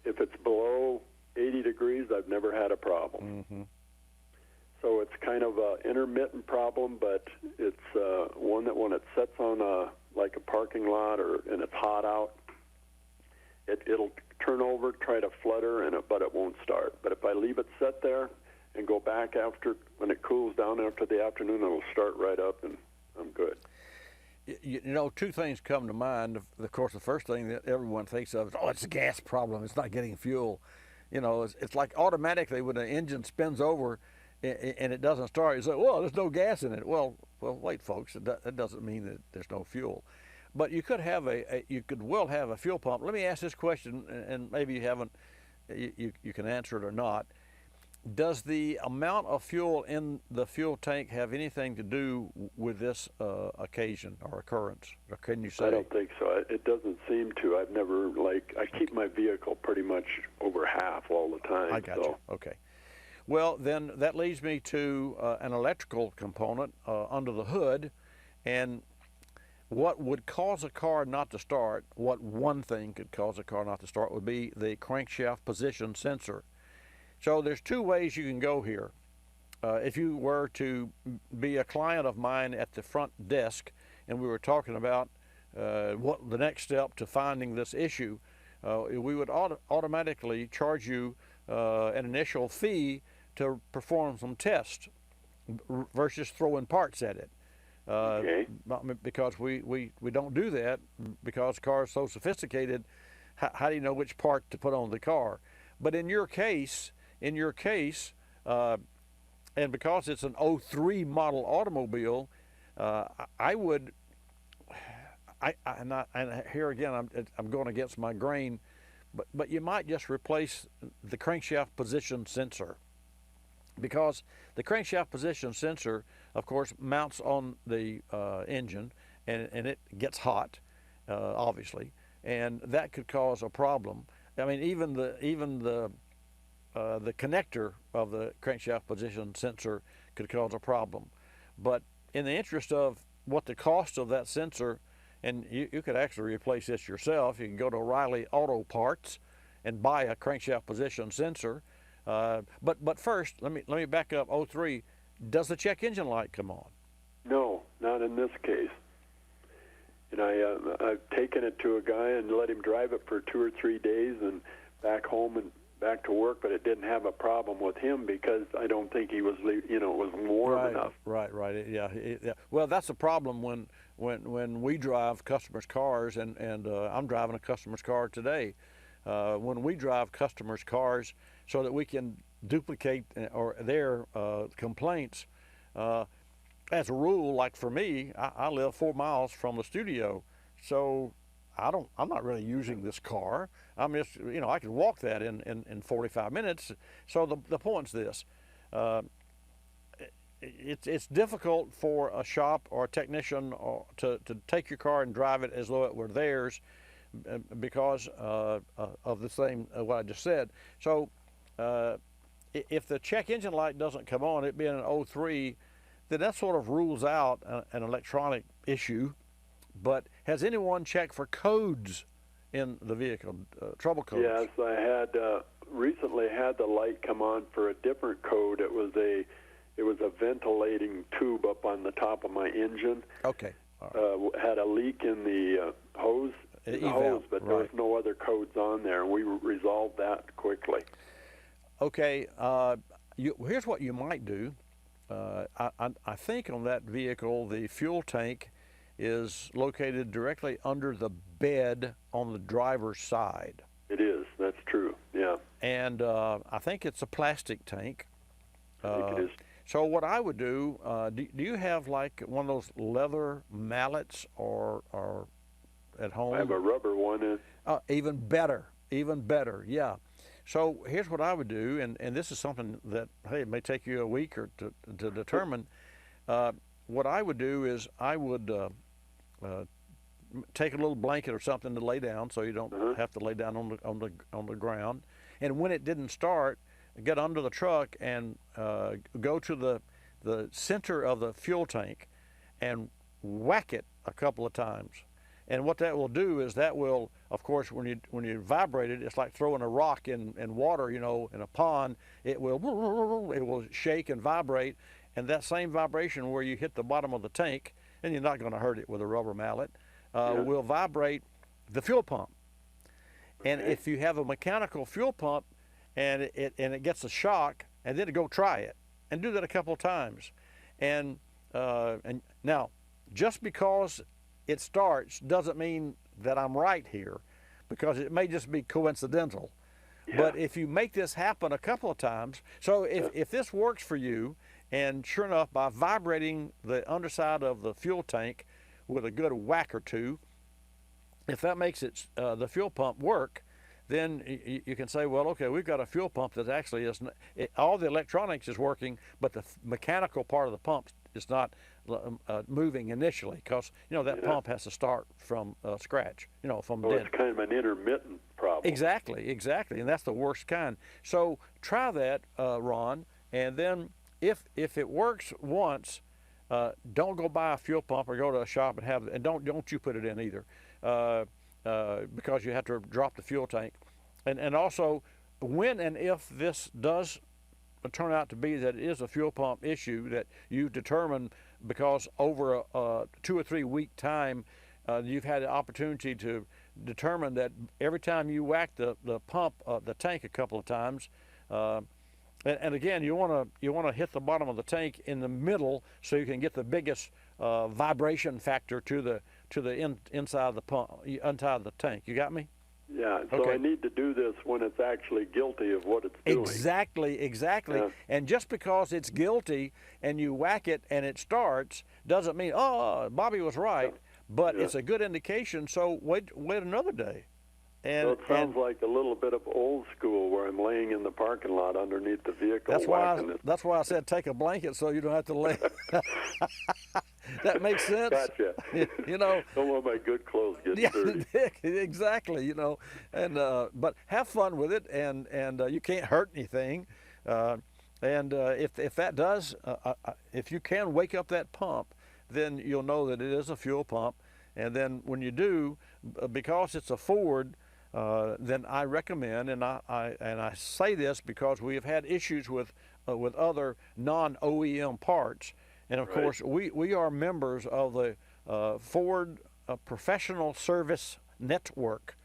If it's below 80 degrees, I've never had a problem. Mm-hmm. So it's kind of an intermittent problem, but it's one that when it sits on a parking lot and it's hot out, it'll turn over, try to flutter, but it won't start. But if I leave it sit there and go back after, when it cools down after the afternoon, it'll start right up and I'm good. Two things come to mind. Of course, the first thing that everyone thinks of is, it's a gas problem. It's not getting fuel. It's like automatically when the engine spins over and it doesn't start, you say, well, there's no gas in it. Well, wait, folks. That doesn't mean that there's no fuel. But you could have you could well have a fuel pump. Let me ask this question, and maybe you haven't, you can answer it or not. Does the amount of fuel in the fuel tank have anything to do with this occasion or occurrence? Or can you say? I don't think so. It doesn't seem to. I've never, I keep my vehicle pretty much over half all the time. I got you. Okay. Well, then that leads me to an electrical component under the hood. And what would cause a car not to start, what one thing could cause a car not to start would be the crankshaft position sensor. So there's 2 ways you can go here. If you were to be a client of mine at the front desk and we were talking about what the next step to finding this issue, we would automatically charge you an initial fee to perform some tests versus throwing parts at it. Okay. Because we don't do that because cars are so sophisticated. How do you know which part to put on the car? But in your case, and because it's an 03 model automobile, and here again I'm going against my grain, but you might just replace the crankshaft position sensor, because the crankshaft position sensor, of course, mounts on the engine, and it gets hot, obviously, and that could cause a problem. I mean, even the connector of the crankshaft position sensor could cause a problem. But in the interest of what the cost of that sensor, and you could actually replace this yourself. You can go to O'Reilly Auto Parts and buy a crankshaft position sensor. But first, let me back up. 03, Does the check engine light come on? No, not in this case. And I've taken it to a guy and let him drive it for 2 or 3 days and back home and back to work, but it didn't have a problem with him because I don't think he was, it was warm enough. Right. Yeah. Well, that's the problem when we drive customers' cars, and I'm driving a customer's car today. When we drive customers' cars so that we can duplicate or their complaints, as a rule, like for me, I live 4 miles from the studio, so I'm not really using this car. I'm just, I can walk that in 45 minutes. So the point's this. It's difficult for a shop or a technician to take your car and drive it as though it were theirs because of the same, what I just said. So if the check engine light doesn't come on, it being an 03, then that sort of rules out an electronic issue. But has anyone checked for codes in the vehicle, trouble codes? Yes, I had recently had the light come on for a different code. It was a ventilating tube up on the top of my engine. Okay. Had a leak in the hose, but there was no other codes on there, and we resolved that quickly. Okay. Here's what you might do. I think on that vehicle, the fuel tank is located directly under the bed on the driver's side. It is. That's true. Yeah. And I think it's a plastic tank. I think it is. So what I would do, do you have like one of those leather mallets or at home? I have a rubber one. Even better, yeah. So here's what I would do, and this is something that, hey, it may take you a week or to determine. What I would do is I would take a little blanket or something to lay down, so you don't have to lay down on the ground. And when it didn't start, get under the truck and go to the center of the fuel tank and whack it a couple of times. And what that will do is that will, of course, when you vibrate it, it's like throwing a rock in water, in a pond. It will shake and vibrate, and that same vibration where you hit the bottom of the tank, and you're not going to hurt it with a rubber mallet, will vibrate the fuel pump. And if you have a mechanical fuel pump and it gets a shock, and then go try it and do that a couple of times. And now, just because it starts doesn't mean that I'm right here, because it may just be coincidental. Yeah. But if you make this happen a couple of times, so if this works for you, and sure enough, by vibrating the underside of the fuel tank with a good whack or two, if that makes it the fuel pump work, then you can say, well, okay, we've got a fuel pump that actually is all the electronics is working, but the mechanical part of the pump is not moving initially, because that pump has to start from scratch, from dead. It's kind of an intermittent problem. Exactly, and that's the worst kind. So try that, Ron, and then if it works once, don't go buy a fuel pump or go to a shop and have it, and don't you put it in either, because you have to drop the fuel tank, and also when and if this does turn out to be that it is a fuel pump issue that you determine because over a 2 or 3 week time you've had the opportunity to determine that every time you whack the pump, the tank a couple of times, and again you want to hit the bottom of the tank in the middle so you can get the biggest vibration factor to the inside of the pump, inside the tank. You got me? Yeah, so I need to do this when it's actually guilty of what it's doing. Exactly. Yeah. And just because it's guilty and you whack it and it starts doesn't mean, Bobby was right, but it's a good indication, so wait another day. And, so it sounds like a little bit of old school where I'm laying in the parking lot underneath the vehicle. That's why I said take a blanket so you don't have to lay. That makes sense. Gotcha. Don't want my good clothes get dirty. Exactly. And but have fun with it, and you can't hurt anything. And if that does, if you can wake up that pump, then you'll know that it is a fuel pump. And then when you do, because it's a Ford, then I recommend, and I say this because we have had issues with other non-OEM parts, and of course we are members of the Ford Professional Service Network,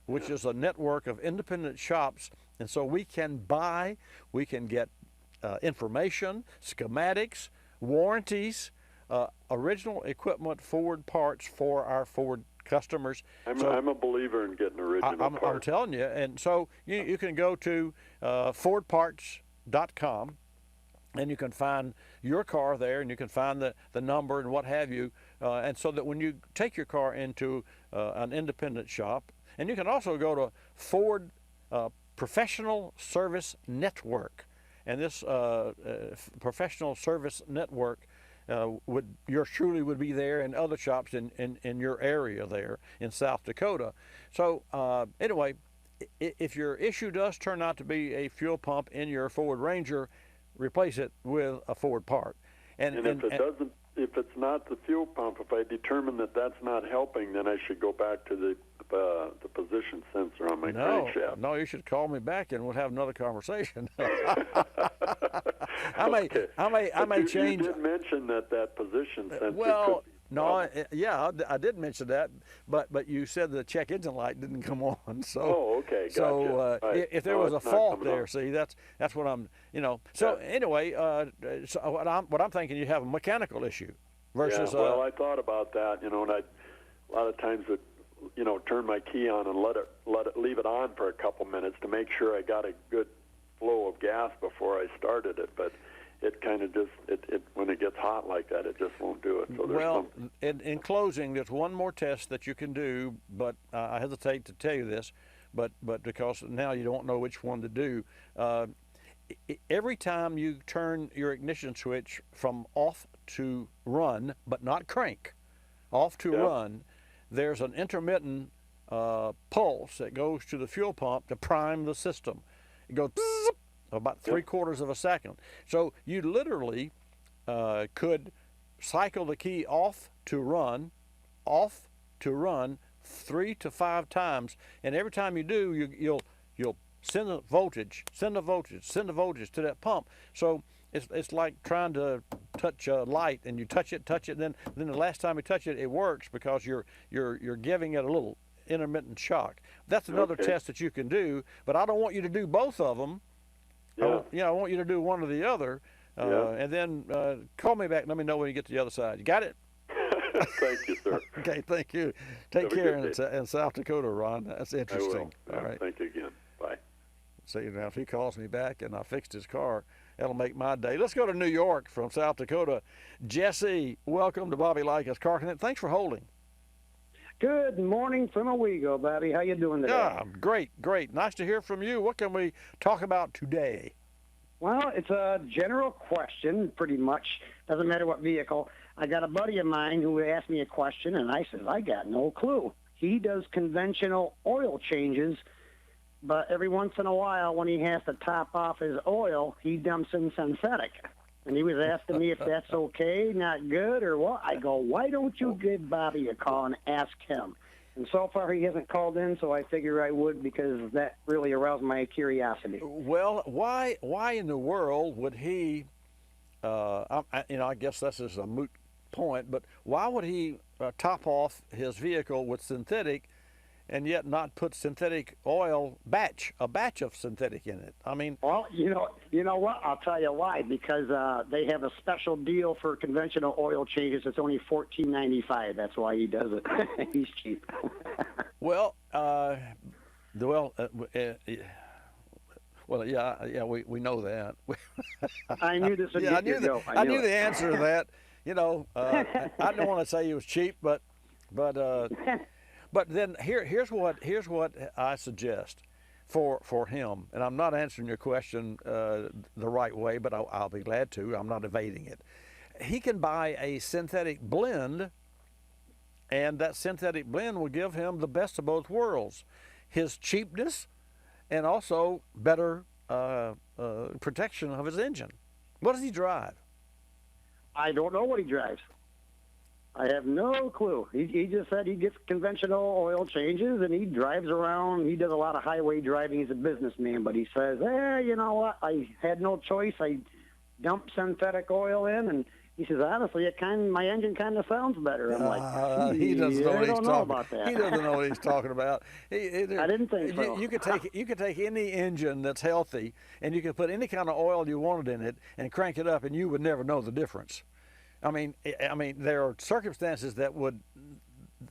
which is a network of independent shops, and so we can get information, schematics, warranties, original equipment Ford parts for our Ford customers. I'm a believer in getting original parts. I'm telling you, and so you can go to fordparts.com, and you can find your car there, and you can find the number and what have you, and so that when you take your car into an independent shop, and you can also go to Ford Professional Service Network, and this professional service network yours truly would be there, and other shops in your area there in South Dakota. So anyway, if your issue does turn out to be a fuel pump in your Ford Ranger, replace it with a Ford part. And if it's not the fuel pump, if I determine that that's not helping, then I should go back to the position sensor on my crankshaft. No, you should call me back and we'll have another conversation. I may change. You did mention that position sensor. Well, no, I did mention that, but you said the check engine light didn't come on. So, okay, gotcha. So if there was a fault there, see, that's what I'm, So anyway, so what I'm thinking, you have a mechanical issue versus. Yeah, well, I thought about that, and a lot of times turn my key on and leave it on for a couple minutes to make sure I got a good flow of gas before I started it, but it kind of just when it gets hot like that, it just won't do it. So in closing, there's one more test that you can do, but I hesitate to tell you this, but because now you don't know which one to do. Every time you turn your ignition switch from off to run, but not crank, off to run, there's an intermittent pulse that goes to the fuel pump to prime the system. It goes about 3/4 of a second. So you literally could cycle the key off to run 3 to 5 times, and every time you do, you'll send the voltage to that pump. So it's like trying to touch a light, and you touch it, then the last time you touch it, it works because you're giving it a little intermittent shock. That's another test that you can do, but I don't want you to do both of them. I want you to do one or the other, and then call me back and let me know when you get to the other side. You got it? Thank you, sir. Okay, thank you. Take care in South Dakota, Ron. That's interesting. I will. All right. Thank you again. Bye. See, now if he calls me back and I fixed his car, that'll make my day. Let's go to New York from South Dakota. Jesse, welcome to Bobby Likis Car Connect. Thanks for holding. Good morning from Owego, Bobby. How you doing today? Yeah, great. Nice to hear from you. What can we talk about today? Well, it's a general question, pretty much. Doesn't matter what vehicle. I got a buddy of mine who asked me a question, and I said, I got no clue. He does conventional oil changes, but every once in a while when he has to top off his oil, he dumps in synthetic. And he was asking me if that's okay, not good, or what. I go, why don't you give Bobby a call and ask him? And so far he hasn't called in, so I figure I would because that really aroused my curiosity. Well, why in the world would he, I guess this is a moot point, but why would he top off his vehicle with synthetic and yet not put synthetic oil a batch of synthetic in it? I mean, well, you know what? I'll tell you why. Because they have a special deal for conventional oil changes. It's only $14.95. That's why he does it. He's cheap. Well, we know that. I knew this would get your go. I knew the answer to that. I don't want to say he was cheap, but then here's what I suggest for him, and I'm not answering your question the right way, but I'll be glad to. I'm not evading it. He can buy a synthetic blend, and that synthetic blend will give him the best of both worlds: his cheapness and also better protection of his engine. What does he drive? I don't know what he drives. I have no clue. He just said he gets conventional oil changes and he drives around. He does a lot of highway driving. He's a businessman, but he says, you know what? I had no choice. I dumped synthetic oil in, and he says, honestly, my engine kind of sounds better. I'm like, he doesn't know what I he's don't know talking about that. He doesn't know what he's talking about. I didn't think so. You could take any engine that's healthy, and you could put any kind of oil you wanted in it, and crank it up, and you would never know the difference. I mean, there are circumstances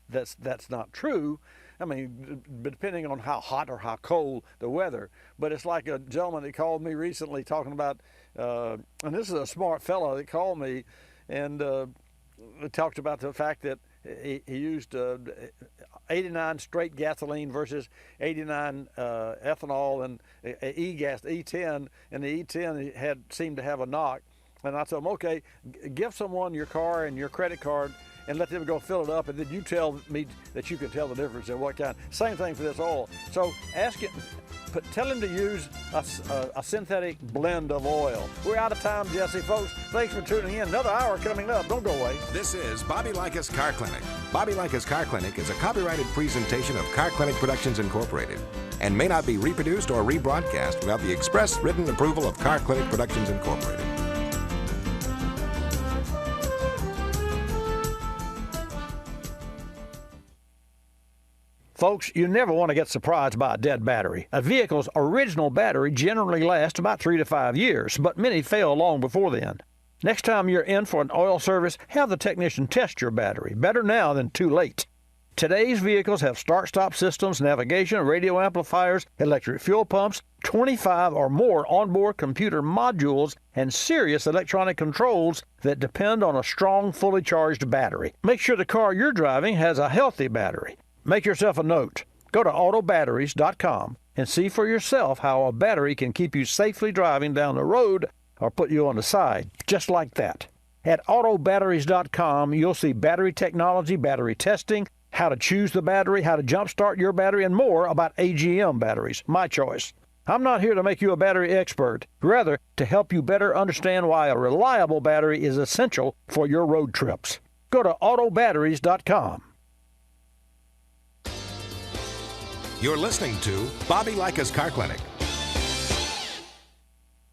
that's not true. I mean, depending on how hot or how cold the weather. But it's like a gentleman that called me recently talking about, and this is a smart fellow that called me, and talked about the fact that he used 89 straight gasoline versus 89 ethanol and E10, and the E10 seemed to have a knock. And I told him, okay, give someone your car and your credit card and let them go fill it up, and then you tell me that you can tell the difference in what kind. Same thing for this oil. So tell him to use a synthetic blend of oil. We're out of time, Jesse, folks. Thanks for tuning in. Another hour coming up. Don't go away. This is Bobby Likis Car Clinic. Bobby Likis Car Clinic is a copyrighted presentation of Car Clinic Productions Incorporated and may not be reproduced or rebroadcast without the express written approval of Car Clinic Productions Incorporated. Folks, you never want to get surprised by a dead battery. A vehicle's original battery generally lasts about 3 to 5 years, but many fail long before then. Next time you're in for an oil service, have the technician test your battery. Better now than too late. Today's vehicles have start-stop systems, navigation, radio amplifiers, electric fuel pumps, 25 or more onboard computer modules, and serious electronic controls that depend on a strong, fully charged battery. Make sure the car you're driving has a healthy battery. Make yourself a note. Go to autobatteries.com and see for yourself how a battery can keep you safely driving down the road or put you on the side, just like that. At autobatteries.com, you'll see battery technology, battery testing, how to choose the battery, how to jumpstart your battery, and more about AGM batteries, my choice. I'm not here to make you a battery expert, rather to help you better understand why a reliable battery is essential for your road trips. Go to autobatteries.com. You're listening to Bobby Likis Car Clinic.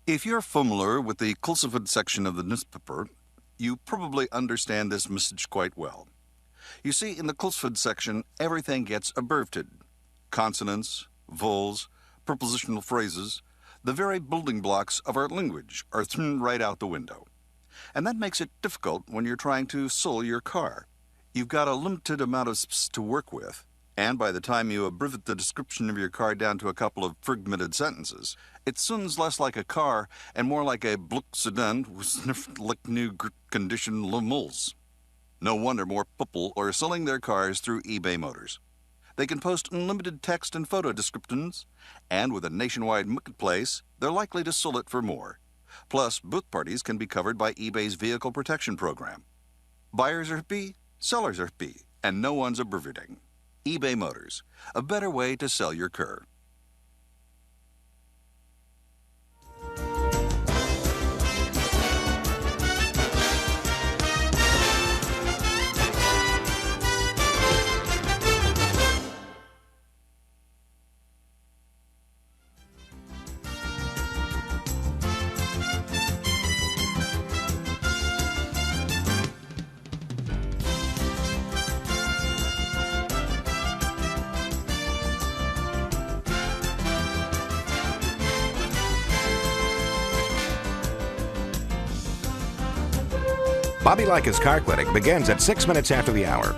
If you're familiar with the Kulseford section of the newspaper, you probably understand this message quite well. You see, in the Kulseford section, everything gets abbreviated. Consonants, vowels, prepositional phrases, the very building blocks of our language are thrown right out the window. And that makes it difficult when you're trying to sell your car. You've got a limited amount of space to work with. And by the time you abbreviate the description of your car down to a couple of fragmented sentences, it sounds less like a car and more like a Bluck sedan with sniffed like new condition lemals. No wonder more people are selling their cars through eBay Motors. They can post unlimited text and photo descriptions, and with a nationwide marketplace, they're likely to sell it for more. Plus, both parties can be covered by eBay's vehicle protection program. Buyers are happy, sellers are happy, and no one's abbreviating. eBay Motors, a better way to sell your car. Bobby Likis Car Clinic begins at 6 minutes after the hour.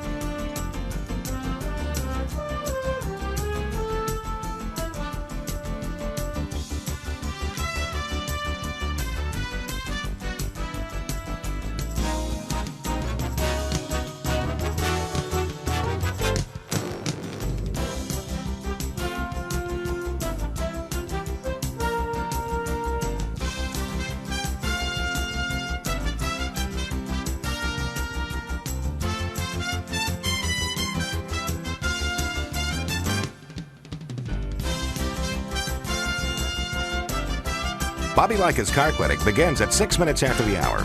Bobby Likis Car Clinic begins at 6 minutes after the hour.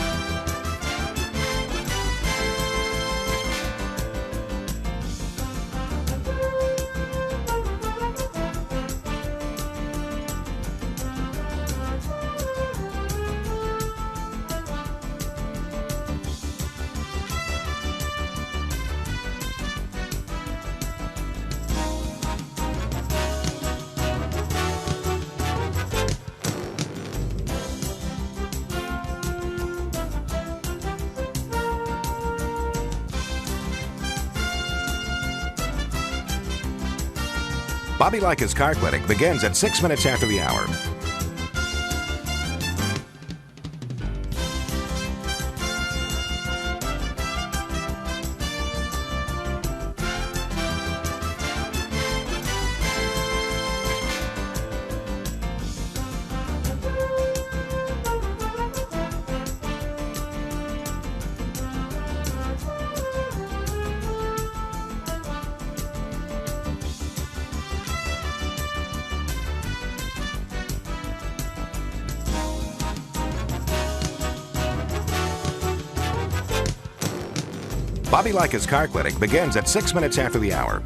Bobby Likis Car Clinic begins at 6 minutes after the hour. Bobby Likis Car Clinic begins at 6 minutes after the hour.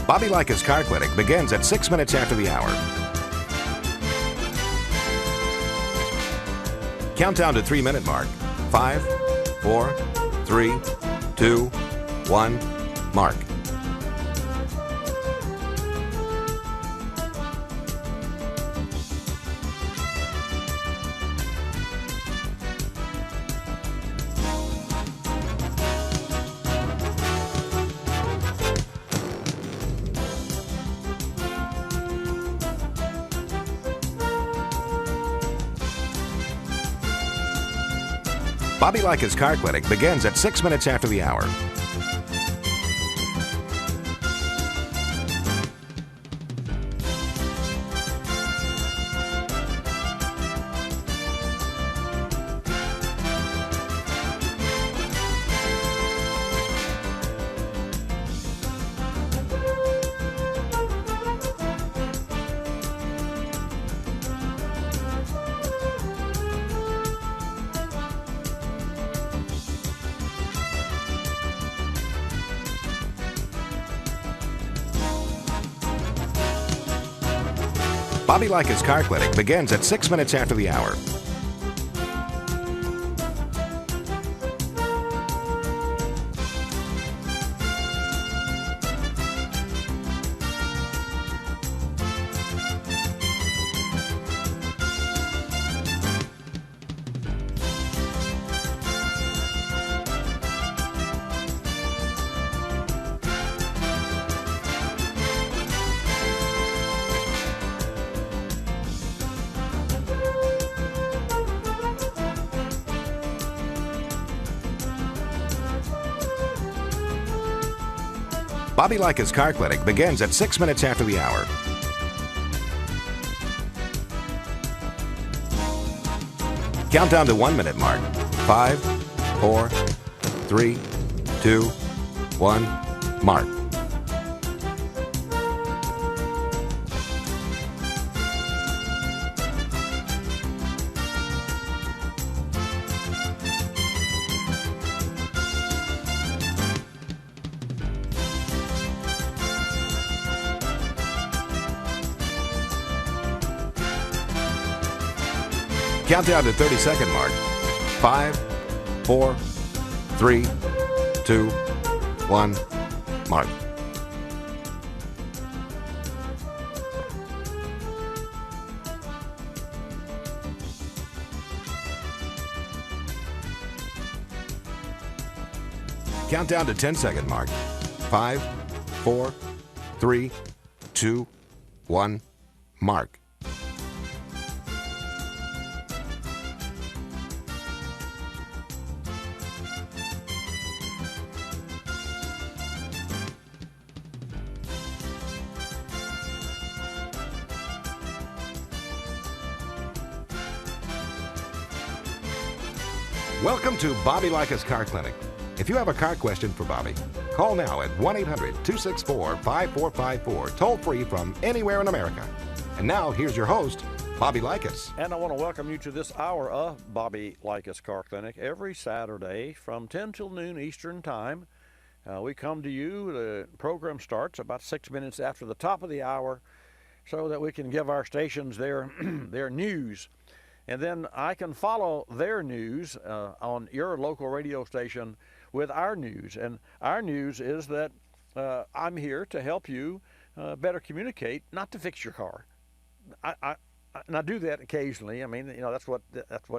Bobby Likis Car Clinic begins at 6 minutes after the hour. Countdown to 3-minute mark. 5, 4, 3, 2, 1, mark. Bobby Likis Car Clinic begins at 6 minutes after the hour. Bobby Likis Car Clinic begins at 6 minutes after the hour. Bobby Likis Car Clinic begins at 6 minutes after the hour. Countdown to 1-minute mark. 5, 4, 3, 2, 1, mark. Countdown to 30-second mark. 5, 4, 3, 2, 1, mark. Countdown to 10-second mark. 5, 4, 3, 2, 1, mark. Welcome to Bobby Likis Car Clinic. If you have a car question for Bobby, call now at 1-800-264-5454, toll free from anywhere in America. And now, here's your host, Bobby Likis. And I want to welcome you to this hour of Bobby Likis Car Clinic every Saturday from 10 till noon Eastern Time. We come to you, the program starts about 6 minutes after the top of the hour so that we can give our stations their news. And then I can follow their news on your local radio station with our news. And our news is that I'm here to help you better communicate, not to fix your car. And I do that occasionally. I mean, that's what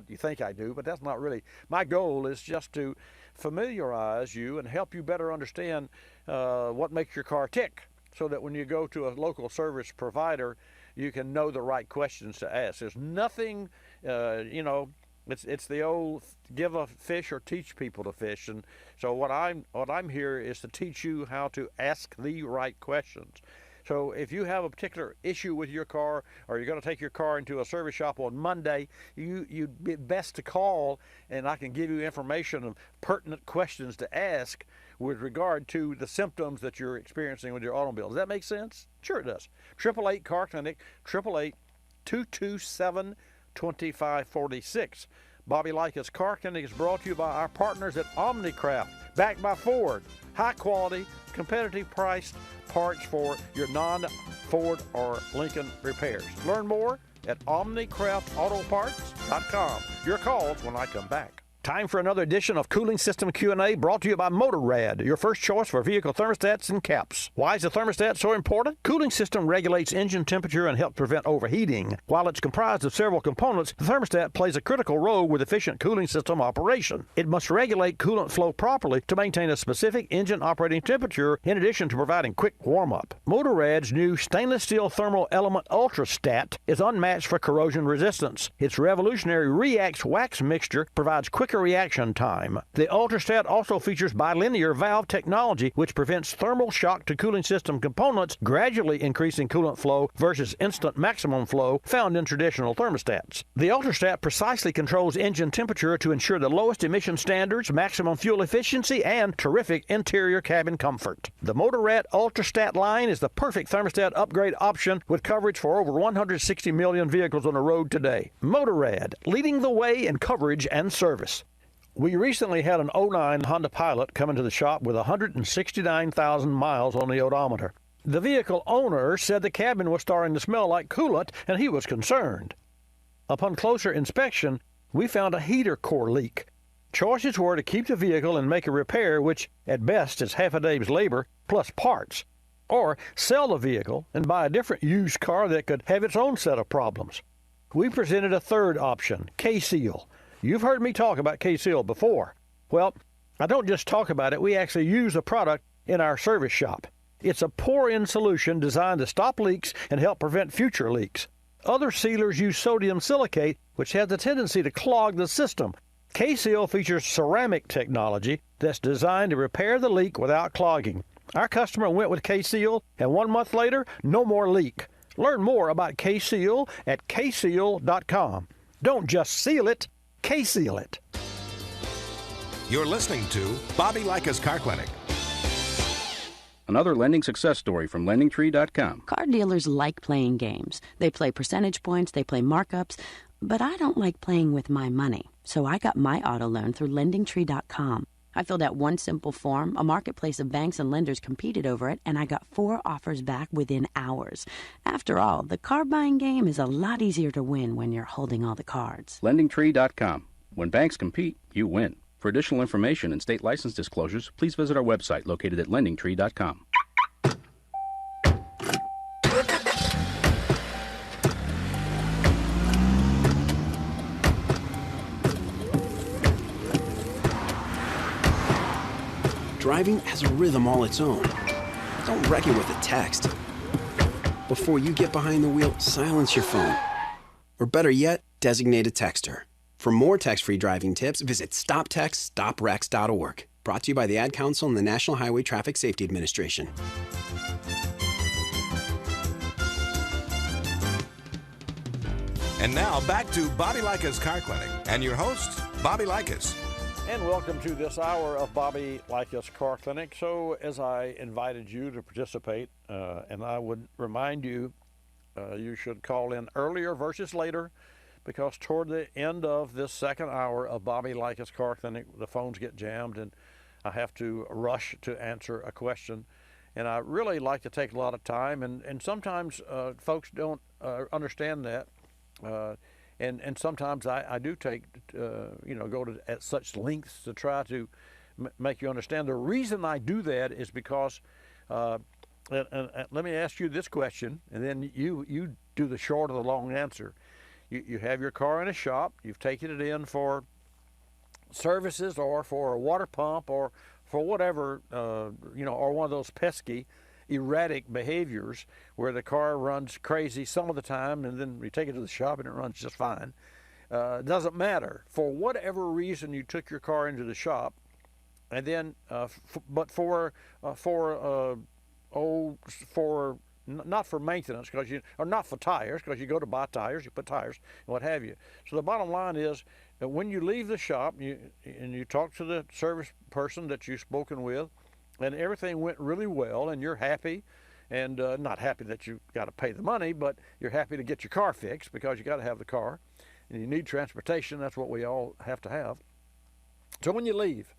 you think I do, but that's not really. My goal is just to familiarize you and help you better understand what makes your car tick, so that when you go to a local service provider, you can know the right questions to ask. There's nothing, it's the old give a fish or teach people to fish. And so what I'm here is to teach you how to ask the right questions. So if you have a particular issue with your car, or you're going to take your car into a service shop on Monday, you'd be best to call, and I can give you information and pertinent questions to ask with regard to the symptoms that you're experiencing with your automobile. Does that make sense? Sure it does. 888 Car Clinic, 888-227-2546. Bobby Likis Car Clinic is brought to you by our partners at Omnicraft, backed by Ford. High quality, competitive priced parts for your non-Ford or Lincoln repairs. Learn more at omnicraftautoparts.com. Your calls when I come back. Time for another edition of Cooling System Q&A, brought to you by Motorrad, your first choice for vehicle thermostats and caps. Why is the thermostat so important? Cooling system regulates engine temperature and helps prevent overheating. While it's comprised of several components, the thermostat plays a critical role with efficient cooling system operation. It must regulate coolant flow properly to maintain a specific engine operating temperature, in addition to providing quick warm-up. Motorrad's new stainless steel thermal element UltraStat is unmatched for corrosion resistance. Its revolutionary Reax wax mixture provides quicker reaction time. The UltraStat also features bilinear valve technology, which prevents thermal shock to cooling system components, gradually increasing coolant flow versus instant maximum flow found in traditional thermostats. The UltraStat precisely controls engine temperature to ensure the lowest emission standards, maximum fuel efficiency, and terrific interior cabin comfort. The Motorrad UltraStat line is the perfect thermostat upgrade option, with coverage for over 160 million vehicles on the road today. Motorrad, leading the way in coverage and service. We recently had an 09 Honda Pilot come into the shop with 169,000 miles on the odometer. The vehicle owner said the cabin was starting to smell like coolant, and he was concerned. Upon closer inspection, we found a heater core leak. Choices were to keep the vehicle and make a repair, which at best is half a day's labor plus parts, or sell the vehicle and buy a different used car that could have its own set of problems. We presented a third option, K-Seal. You've heard me talk about K-Seal before. Well, I don't just talk about it, we actually use the product in our service shop. It's a pour-in solution designed to stop leaks and help prevent future leaks. Other sealers use sodium silicate, which has a tendency to clog the system. K-Seal features ceramic technology that's designed to repair the leak without clogging. Our customer went with K-Seal, and 1 month later, no more leak. Learn more about K-Seal at kseal.com. Don't just seal it, K-Seal it. You're listening to Bobby Likis Car Clinic. Another lending success story from LendingTree.com. Car dealers like playing games. They play percentage points, they play markups, but I don't like playing with my money. So I got my auto loan through LendingTree.com. I filled out one simple form, a marketplace of banks and lenders competed over it, and I got 4 offers back within hours. After all, the car buying game is a lot easier to win when you're holding all the cards. LendingTree.com. When banks compete, you win. For additional information and state license disclosures, please visit our website located at LendingTree.com. Driving has a rhythm all its own. Don't wreck it with a text. Before you get behind the wheel, silence your phone. Or better yet, designate a texter. For more text-free driving tips, visit stoptextstoprex.org. Brought to you by the Ad Council and the National Highway Traffic Safety Administration. And now back to Bobby Likis Car Clinic and your host, Bobby Likis. And welcome to this hour of Bobby Likis Car Clinic. So as I invited you to participate, and I would remind you, you should call in earlier versus later, because toward the end of this second hour of Bobby Likis Car Clinic, the phones get jammed and I have to rush to answer a question. And I really like to take a lot of time, and sometimes folks don't understand that. And sometimes I do take, go to at such lengths to try to make you understand. The reason I do that is because And let me ask you this question, and then you do the short or the long answer. You have your car in a shop. You've taken it in for services or for a water pump or for whatever, or one of those pesky, erratic behaviors where the car runs crazy some of the time, and then you take it to the shop and it runs just fine. It doesn't matter. For whatever reason you took your car into the shop, and then, not for maintenance, or not for tires, because you go to buy tires, you put tires, and what have you. So the bottom line is that when you leave the shop, and you talk to the service person that you've spoken with, and everything went really well, and you're happy, and not happy that you got to pay the money, but you're happy to get your car fixed because you got to have the car, and you need transportation. That's what we all have to have. So when you leave,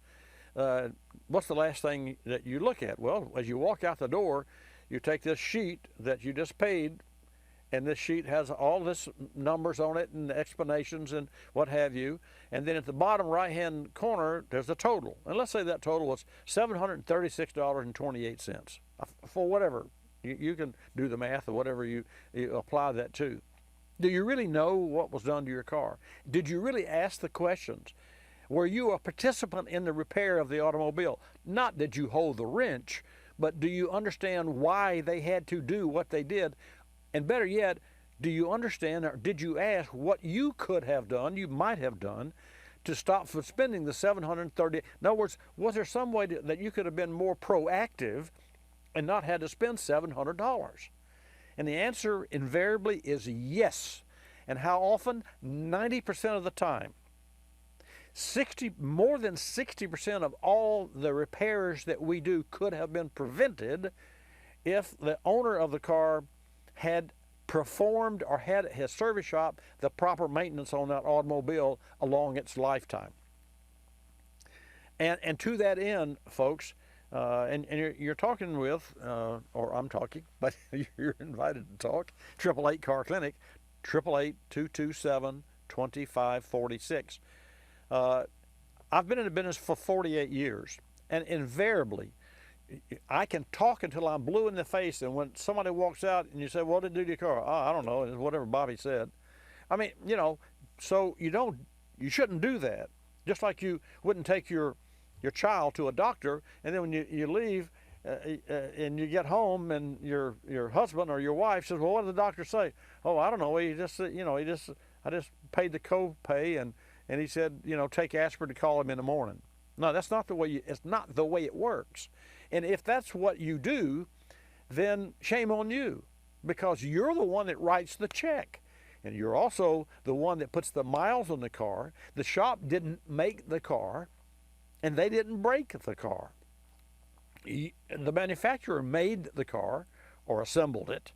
what's the last thing that you look at? Well, as you walk out the door, you take this sheet that you just paid, and this sheet has all this numbers on it and explanations and what have you. And then at the bottom right-hand corner, there's the total. And let's say that total was $736.28 for whatever. You can do the math or whatever you apply that to. Do you really know what was done to your car? Did you really ask the questions? Were you a participant in the repair of the automobile? Not did you hold the wrench, but do you understand why they had to do what they did? And better yet, do you understand, or did you ask what you could have done, you might have done, to stop from spending the $730? In other words, was there some way that you could have been more proactive and not had to spend $700? And the answer invariably is yes. And how often? 90% of the time. More than 60% of all the repairs that we do could have been prevented if the owner of the car had performed or had his service shop the proper maintenance on that automobile along its lifetime. And to that end, folks, and you're talking with, or I'm talking, but you're invited to talk, 888 Car Clinic, 888-227-2546. I've been in the business for 48 years, and invariably, I can talk until I'm blue in the face, and when somebody walks out and you say, what did it do to your car? Oh, I don't know, it's whatever Bobby said. I mean, so you shouldn't do that. Just like you wouldn't take your child to a doctor, and then when you leave and you get home and your husband or your wife says, well, what did the doctor say? Oh, I don't know, I just paid the co-pay, and he said, take aspirin to call him in the morning. No, that's not the way it's not the way it works. And if that's what you do, then shame on you, because you're the one that writes the check. And you're also the one that puts the miles on the car. The shop didn't make the car, and they didn't break the car. The manufacturer made the car or assembled it,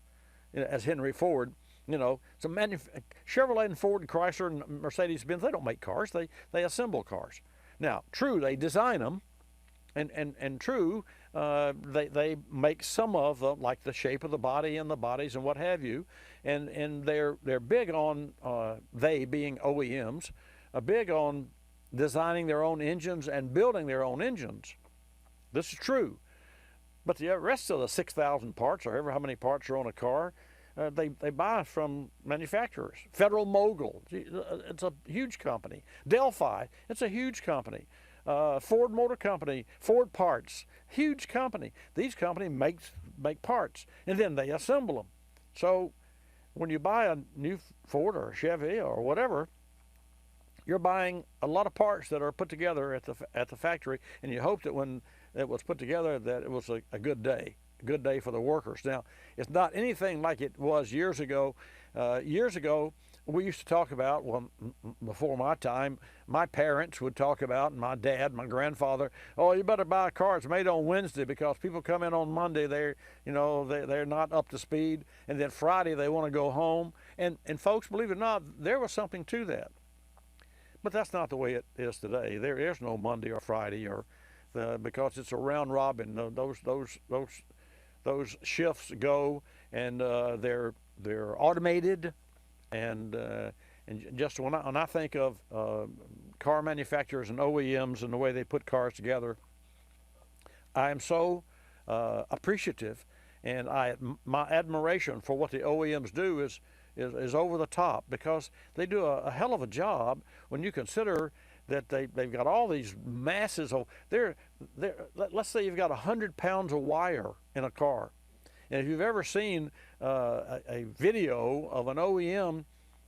as Henry Ford. Chevrolet and Ford and Chrysler and Mercedes-Benz, they don't make cars, they assemble cars. Now, true, they design them, and true, they make some of them, like the shape of the body and the bodies and what have you, and they're big on, they being OEMs, are big on designing their own engines and building their own engines. This is true. But the rest of the 6,000 parts, or however how many parts are on a car, they buy from manufacturers. Federal Mogul, it's a huge company. Delphi, it's a huge company. Ford Motor Company, Ford Parts, huge company. These companies make parts, and then they assemble them. So when you buy a new Ford or a Chevy or whatever, you're buying a lot of parts that are put together at the factory, and you hope that when it was put together that it was a good day for the workers. Now, it's not anything like it was years ago. Years ago, we used to talk about, well, before my time, my parents would talk about, and my dad, my grandfather, oh, you better buy a car. It's made on Wednesday because people come in on Monday, they're not up to speed, and then Friday they want to go home. And folks, believe it or not, there was something to that. But that's not the way it is today. There is no Monday or Friday, because it's a round robin. Those shifts go, and they're automated, and just when I think of car manufacturers and OEMs and the way they put cars together, I am so appreciative, and my admiration for what the OEMs do is over the top, because they do a hell of a job when you consider that they've got all these masses of let's say you've got 100 pounds of wire in a car. And if you've ever seen a video of an OEM,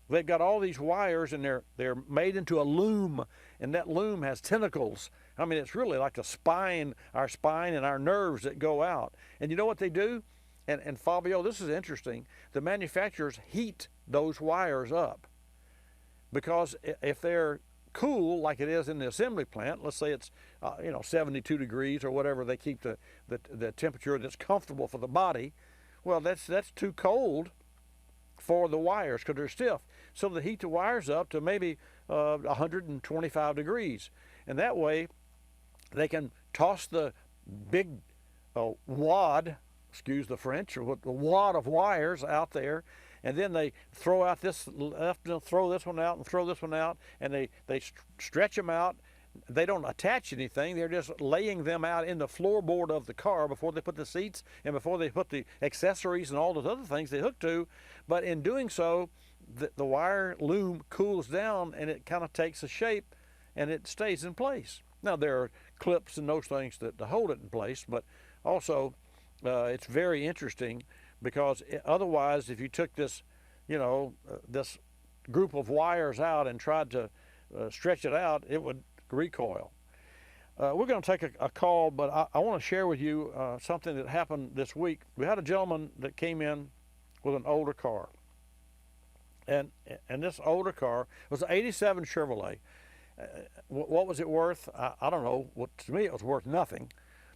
they've got all these wires, and they're made into a loom, and that loom has tentacles. I mean, it's really like our spine and our nerves that go out. And you know what they do? And Fabio, this is interesting. The manufacturers heat those wires up, because if they're cool like it is in the assembly plant, let's say it's 72 degrees or whatever, they keep the temperature that's comfortable for the body. Well, that's too cold for the wires because they're stiff. So they heat the wires up to maybe 125 degrees, and that way they can toss the big wad, excuse the French, or the wad of wires out there, and then they throw out throw this one out and throw this one out, and they stretch them out. They don't attach anything. They're just laying them out in the floorboard of the car before they put the seats and before they put the accessories and all those other things they hook to. But in doing so, the wire loom cools down, and it kind of takes a shape, and it stays in place. Now, there are clips and those things to hold it in place, but also it's very interesting, because otherwise, if you took this, this group of wires out and tried to stretch it out, it would recoil. We're going to take a call, but I want to share with you something that happened this week. We had a gentleman that came in with an older car, and this older car was an '87 Chevrolet. What was it worth? I don't know. Well, to me, it was worth nothing,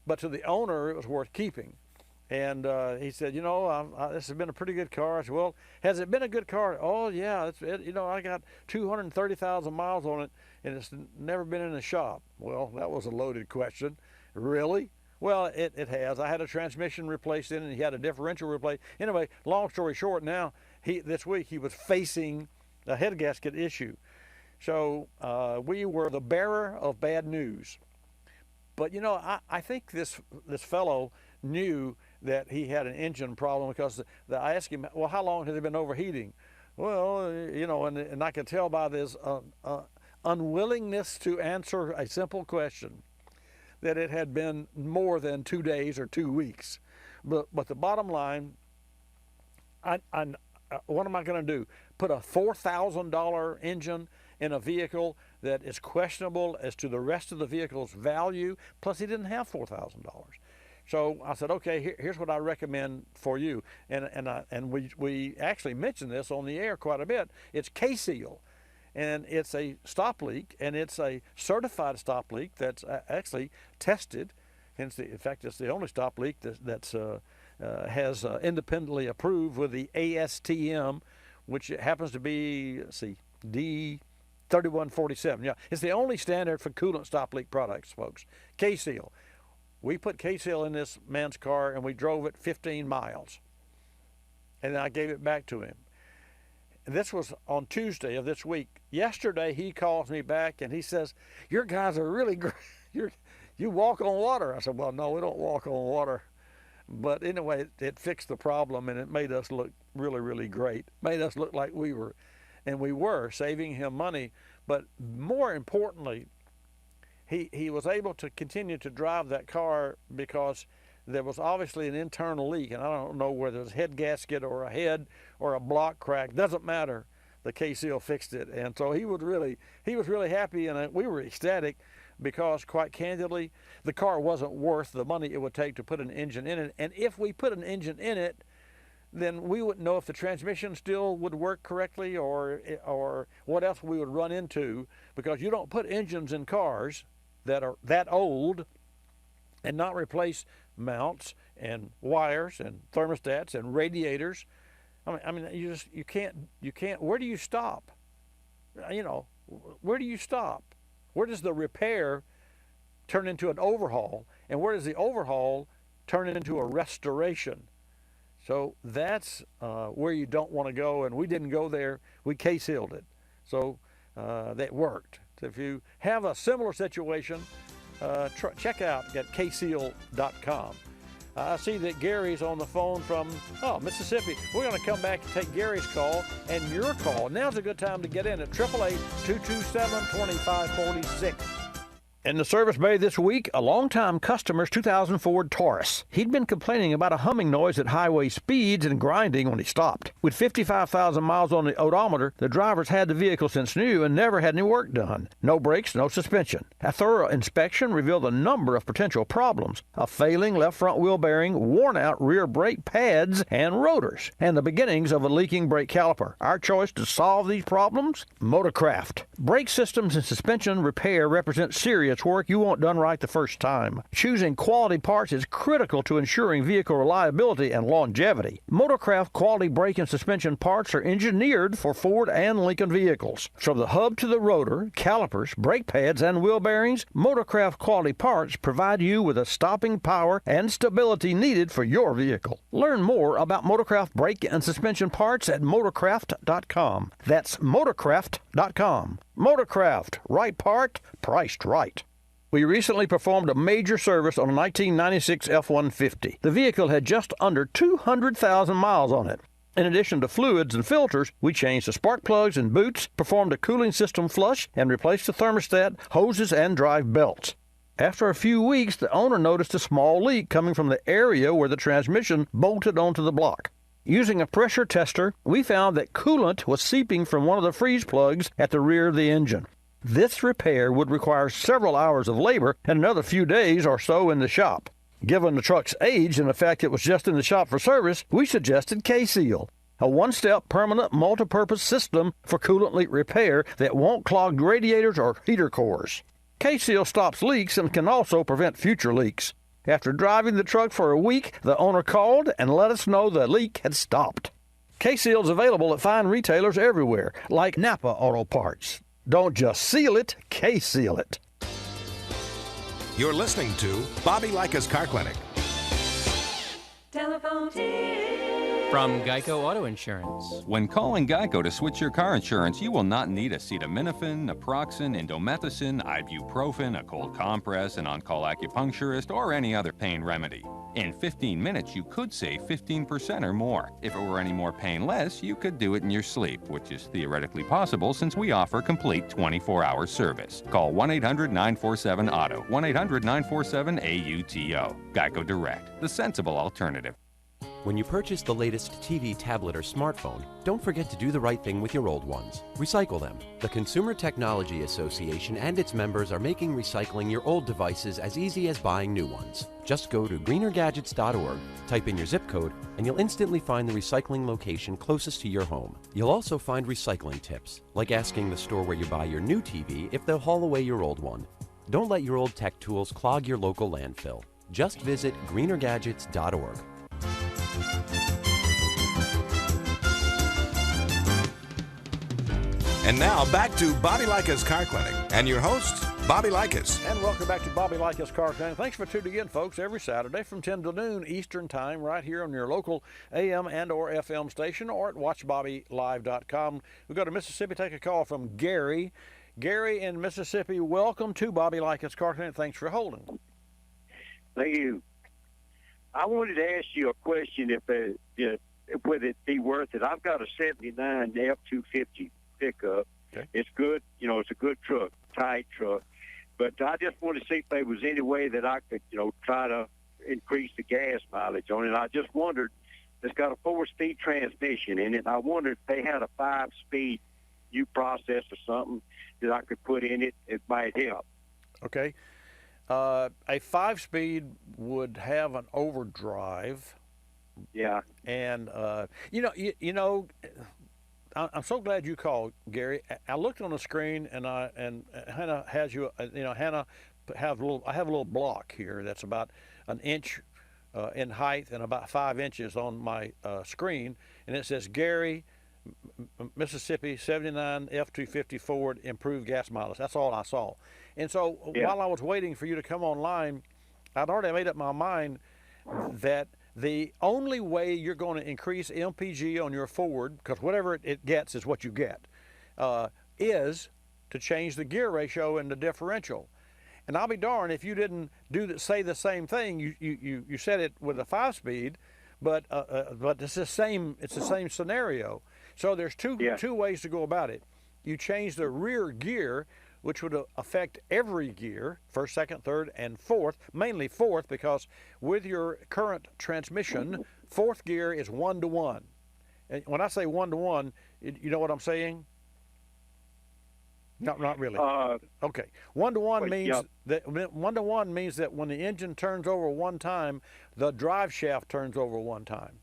but to the owner, it was worth keeping. And he said, this has been a pretty good car. I said, well, has it been a good car? Oh, yeah. I got 230,000 miles on it, and it's never been in the shop. Well, that was a loaded question. Really? Well, it has. I had a transmission replaced in it, and he had a differential replaced. Anyway, long story short, now, this week he was facing a head gasket issue. So we were the bearer of bad news. But, I think this fellow knew that he had an engine problem, because I asked him, well, how long has it been overheating? Well, and I could tell by this unwillingness to answer a simple question that it had been more than 2 days or 2 weeks. But the bottom line, what am I going to do? Put a $4,000 engine in a vehicle that is questionable as to the rest of the vehicle's value? Plus, he didn't have $4,000. So I said, okay, here's what I recommend for you. And we actually mentioned this on the air quite a bit. It's K-Seal, and it's a stop leak, and it's a certified stop leak that's actually tested. Hence, in fact, it's the only stop leak that's has independently approved with the ASTM, which happens to be, D3147. Yeah, it's the only standard for coolant stop leak products, folks. K-Seal. We put K-Seal in this man's car, and we drove it 15 miles. And then I gave it back to him. And this was on Tuesday of this week. Yesterday, he calls me back, and he says, your guys are really great. You walk on water. I said, well, no, we don't walk on water. But anyway, it fixed the problem, and it made us look really, really great. Made us look like we were saving him money. But more importantly, he was able to continue to drive that car because there was obviously an internal leak, and I don't know whether it was a head gasket or a head or a block crack. Doesn't matter. The K-Seal fixed it, and so he was really happy, and we were ecstatic, because quite candidly, the car wasn't worth the money it would take to put an engine in it. And if we put an engine in it, then we wouldn't know if the transmission still would work correctly or what else we would run into, because you don't put engines in cars that are that old and not replace mounts and wires and thermostats and radiators. I mean, you can't. Where do you stop? Where do you stop? Where does the repair turn into an overhaul, and where does the overhaul turn into a restoration? So that's where you don't want to go, and we didn't go there. We K-Sealed it, so that worked. So if you have a similar situation, check out at kseal.com. I see that Gary's on the phone from Mississippi. We're going to come back and take Gary's call and your call. Now's a good time to get in at 888-227-2546. In the service bay this week, a longtime customer's 2000 Ford Taurus. He'd been complaining about a humming noise at highway speeds and grinding when he stopped. With 55,000 miles on the odometer, the driver's had the vehicle since new and never had any work done. No brakes, no suspension. A thorough inspection revealed a number of potential problems. A failing left front wheel bearing, worn-out rear brake pads and rotors, and the beginnings of a leaking brake caliper. Our choice to solve these problems? Motorcraft. Brake systems and suspension repair represent serious work you want done right the first time. Choosing quality parts is critical to ensuring vehicle reliability and longevity. Motorcraft quality brake and suspension parts are engineered for Ford and Lincoln vehicles. From the hub to the rotor, calipers, brake pads, and wheel bearings, Motorcraft quality parts provide you with the stopping power and stability needed for your vehicle. Learn more about Motorcraft brake and suspension parts at motorcraft.com. That's motorcraft.com. Motorcraft, right part, priced right. We recently performed a major service on a 1996 F-150. The vehicle had just under 200,000 miles on it. In addition to fluids and filters, we changed the spark plugs and boots, performed a cooling system flush, and replaced the thermostat, hoses, and drive belts. After a few weeks, the owner noticed a small leak coming from the area where the transmission bolted onto the block. Using a pressure tester, we found that coolant was seeping from one of the freeze plugs at the rear of the engine. This repair would require several hours of labor and another few days or so in the shop. Given the truck's age and the fact it was just in the shop for service, we suggested K-Seal, a one-step permanent multi-purpose system for coolant leak repair that won't clog radiators or heater cores. K-Seal stops leaks and can also prevent future leaks. After driving the truck for a week, the owner called and let us know the leak had stopped. K-Seal's available at fine retailers everywhere, like Napa Auto Parts. Don't just seal it, K-Seal it. You're listening to Bobby Likis Car Clinic. Telephone tip. From Geico Auto Insurance. When calling Geico to switch your car insurance, you will not need acetaminophen, naproxen, indomethacin, ibuprofen, a cold compress, an on-call acupuncturist, or any other pain remedy. In 15 minutes, you could save 15% or more. If it were any more painless, you could do it in your sleep, which is theoretically possible since we offer complete 24-hour service. Call 1-800-947-AUTO, 1-800-947-AUTO. Geico Direct, the sensible alternative. When you purchase the latest TV, tablet, or smartphone, don't forget to do the right thing with your old ones. Recycle them. The Consumer Technology Association and its members are making recycling your old devices as easy as buying new ones. Just go to greenergadgets.org, type in your zip code, and you'll instantly find the recycling location closest to your home. You'll also find recycling tips, like asking the store where you buy your new TV if they'll haul away your old one. Don't let your old tech tools clog your local landfill. Just visit greenergadgets.org. And now back to Bobby Likis Car Clinic and your host, Bobby Likis. And welcome back to Bobby Likis Car Clinic. Thanks for tuning in, folks, every Saturday from 10 to noon Eastern Time right here on your local AM and or FM station or at watchbobbylive.com. We go to Mississippi, take a call from Gary. Gary in Mississippi, welcome to Bobby Likis Car Clinic. Thanks for holding. Thank you. I wanted to ask you a question would it be worth it. I've got a 79 F-250 pickup. Okay. It's good. It's a good truck, tight truck. But I just want to see if there was any way that I could, try to increase the gas mileage on it. I just wondered, it's got a 4-speed transmission in it. I wondered if they had a 5-speed new process or something that I could put in it. It might help. Okay. A 5-speed would have an overdrive. Yeah. And, I'm so glad you called, Gary. I looked on the screen, and Hannah has you. Hannah I have a little block here that's about an inch in height and about 5 inches on my screen, and it says Gary, Mississippi 79 F-250 Ford improved gas mileage. That's all I saw. And so while I was waiting for you to come online, I'd already made up my mind that the only way you're going to increase MPG on your Ford, because whatever it gets is what you get, is to change the gear ratio and the differential. And I'll be darned if you didn't say the same thing. You said it with a 5-speed, but it's the same scenario. So there's two ways to go about it. You change the rear gear, which would affect every gear, first, second, third, and fourth, mainly fourth, because with your current transmission, fourth gear is 1-to-1. And when I say 1-to-1, you know what I'm saying? Not really. Okay. 1-to-1 means that 1-to-1 means that when the engine turns over one time, the drive shaft turns over one time.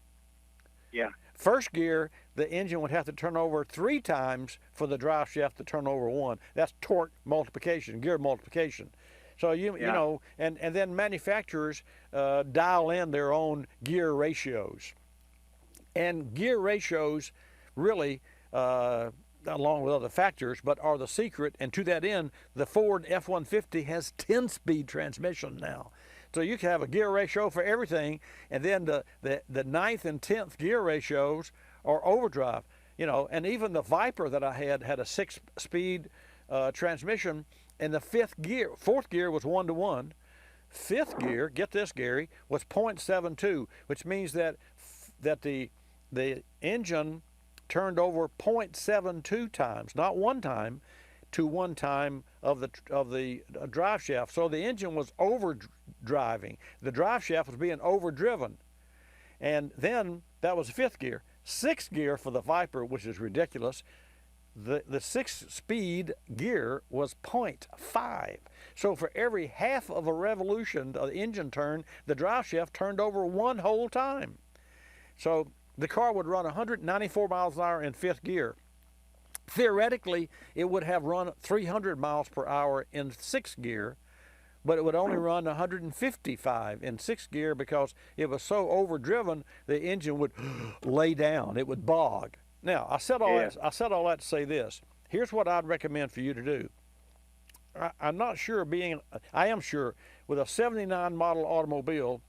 Yeah. First gear, the engine would have to turn over 3 times for the drive shaft to turn over one. That's torque multiplication, gear multiplication. So you know, and then manufacturers dial in their own gear ratios, and gear ratios really, along with other factors, but are the secret. And to that end, the Ford F-150 has 10-speed transmission now. So you can have a gear ratio for everything, and then the 9th and 10th gear ratios are overdrive. You know, and even the Viper that I had a 6-speed transmission, and the 4th gear was 1-to-1. 5th gear, get this, Gary, was 0.72, which means that the engine turned over 0.72 times, not one time, to one time of the drive shaft. So the engine was overdriving. The drive shaft was being overdriven. And then that was 5th gear. 6th gear for the Viper, which is ridiculous, the 6-speed gear was 0.5. So for every half of a revolution of the engine turn, the drive shaft turned over one whole time. So the car would run 194 miles an hour in 5th gear. Theoretically, it would have run 300 miles per hour in 6th gear, but it would only run 155 in 6th gear because it was so overdriven, the engine would lay down. It would bog. Now, I said all that to say this. Here's what I'd recommend for you to do. I'm not sure I am sure with a 79 model automobile,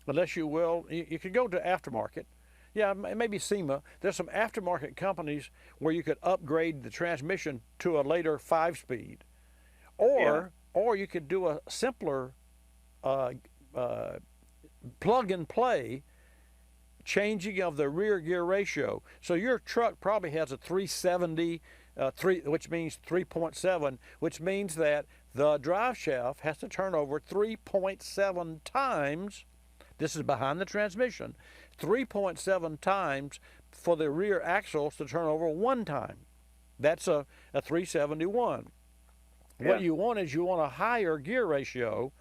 unless you will, you could go to aftermarket. Yeah, maybe SEMA. There's some aftermarket companies where you could upgrade the transmission to a later 5-speed. Or you could do a simpler plug and play changing of the rear gear ratio. So your truck probably has a 370, which means 3.7, which means that the drive shaft has to turn over 3.7 times. This is behind the transmission. 3.7 times for the rear axles to turn over one time. That's a 371. Yeah. What you want is a higher gear ratio,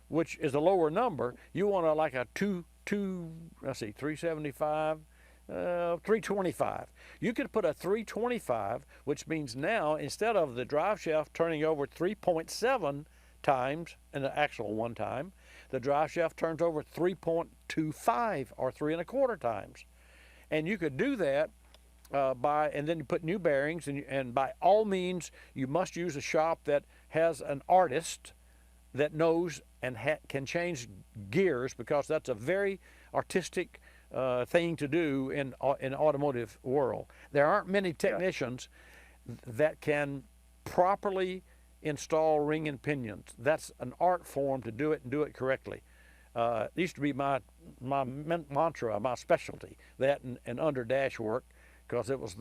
which is a lower number. You want like a 375, 325. You could put a 325, which means now instead of the drive shaft turning over 3.7 times in the axle one time, the drive shaft turns over 3.25 or 3.25 times. And you could do that and then you put new bearings, and by all means, you must use a shop that has an artist that knows and can change gears, because that's a very artistic thing to do in automotive world. There aren't many technicians that can properly install ring and pinions. That's an art form to do it and do it correctly. It used to be my mantra, my specialty, that and under dash work, because it was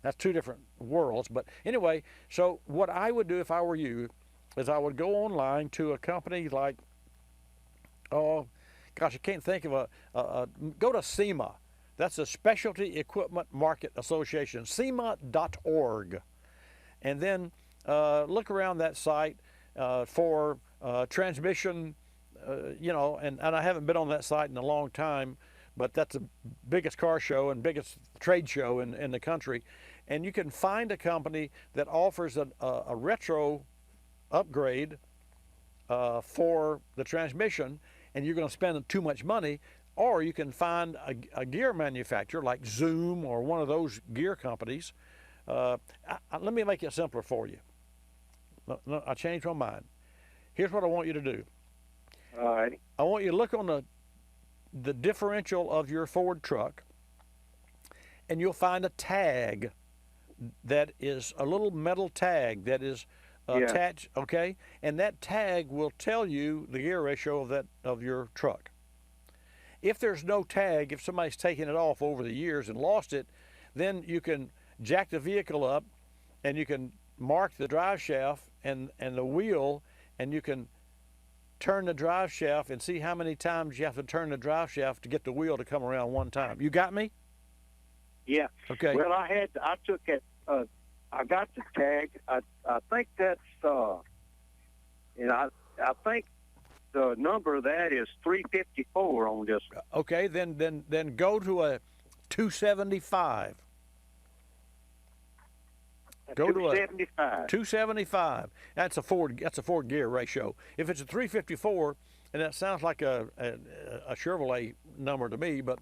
that's two different worlds. But anyway, so what I would do if I were you is I would go online to a company like, I can't think of go to SEMA. That's the Specialty Equipment Market Association, SEMA.org. And then look around that site for transmission, and I haven't been on that site in a long time, but that's the biggest car show and biggest trade show in the country. And you can find a company that offers a retro upgrade for the transmission, and you're going to spend too much money. Or you can find a gear manufacturer like Zoom or one of those gear companies. Let me make it simpler for you. No, I changed my mind. Here's what I want you to do. All right. I want you to look on the differential of your Ford truck, and you'll find a tag that is a little metal tag that is attached, okay? And that tag will tell you the gear ratio of your truck. If there's no tag, if somebody's taken it off over the years and lost it, then you can jack the vehicle up and you can mark the drive shaft and the wheel, and you can turn the drive shaft and see how many times you have to turn the drive shaft to get the wheel to come around one time. You got me? Yeah. Okay. Well, I took it. I got the tag. I think that's and I think the number of that is 354 on this. Okay, then go to a 275. Go to a 275. That's a Ford gear ratio. If it's a 354, and that sounds like a Chevrolet number to me, but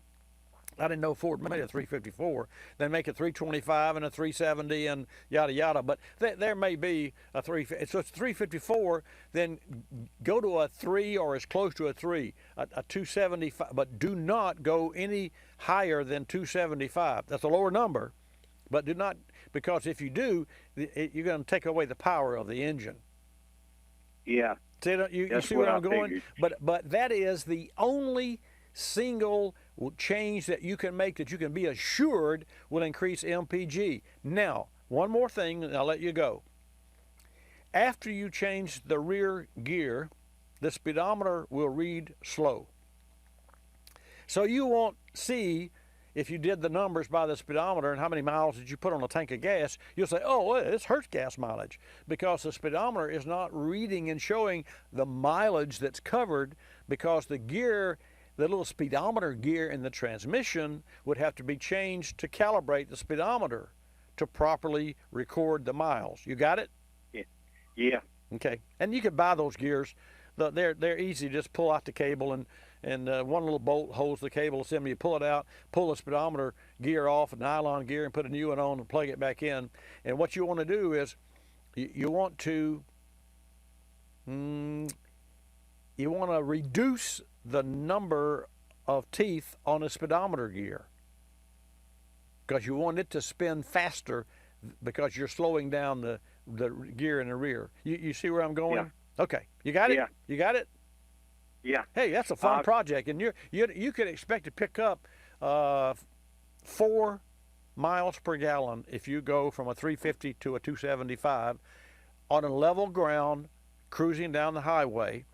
I didn't know Ford made a 354. They make a 325 and a 370 and yada yada. But there may be a 3. So it's 354. Then go to a 3 or as close to a 3, a 275. But do not go any higher than 275. That's a lower number, but do not, because if you do, you're going to take away the power of the engine. Yeah. See, you see where I'm going? But that is the only single change that you can make that you can be assured will increase MPG. Now, one more thing, and I'll let you go. After you change the rear gear, the speedometer will read slow. So you won't see, if you did the numbers by the speedometer and how many miles did you put on a tank of gas, you'll say, oh, this hurts gas mileage, because the speedometer is not reading and showing the mileage that's covered, because the gear, the little speedometer gear in the transmission would have to be changed to calibrate the speedometer to properly record the miles. You got it? Yeah. Okay. And you can buy those gears. They're easy. Just pull out the cable and one little bolt holds the cable assembly. You pull it out, pull the speedometer gear off, a nylon gear, and put a new one on and plug it back in. And what you want to do is you want to reduce the number of teeth on a speedometer gear, because you want it to spin faster, because you're slowing down the gear in the rear. You see where I'm going? Yeah. Okay. You got it? Yeah. You got it? Yeah. Hey, that's a fun project, and you could expect to pick up 4 miles per gallon if you go from a 350 to a 275 on a level ground, cruising down the highway,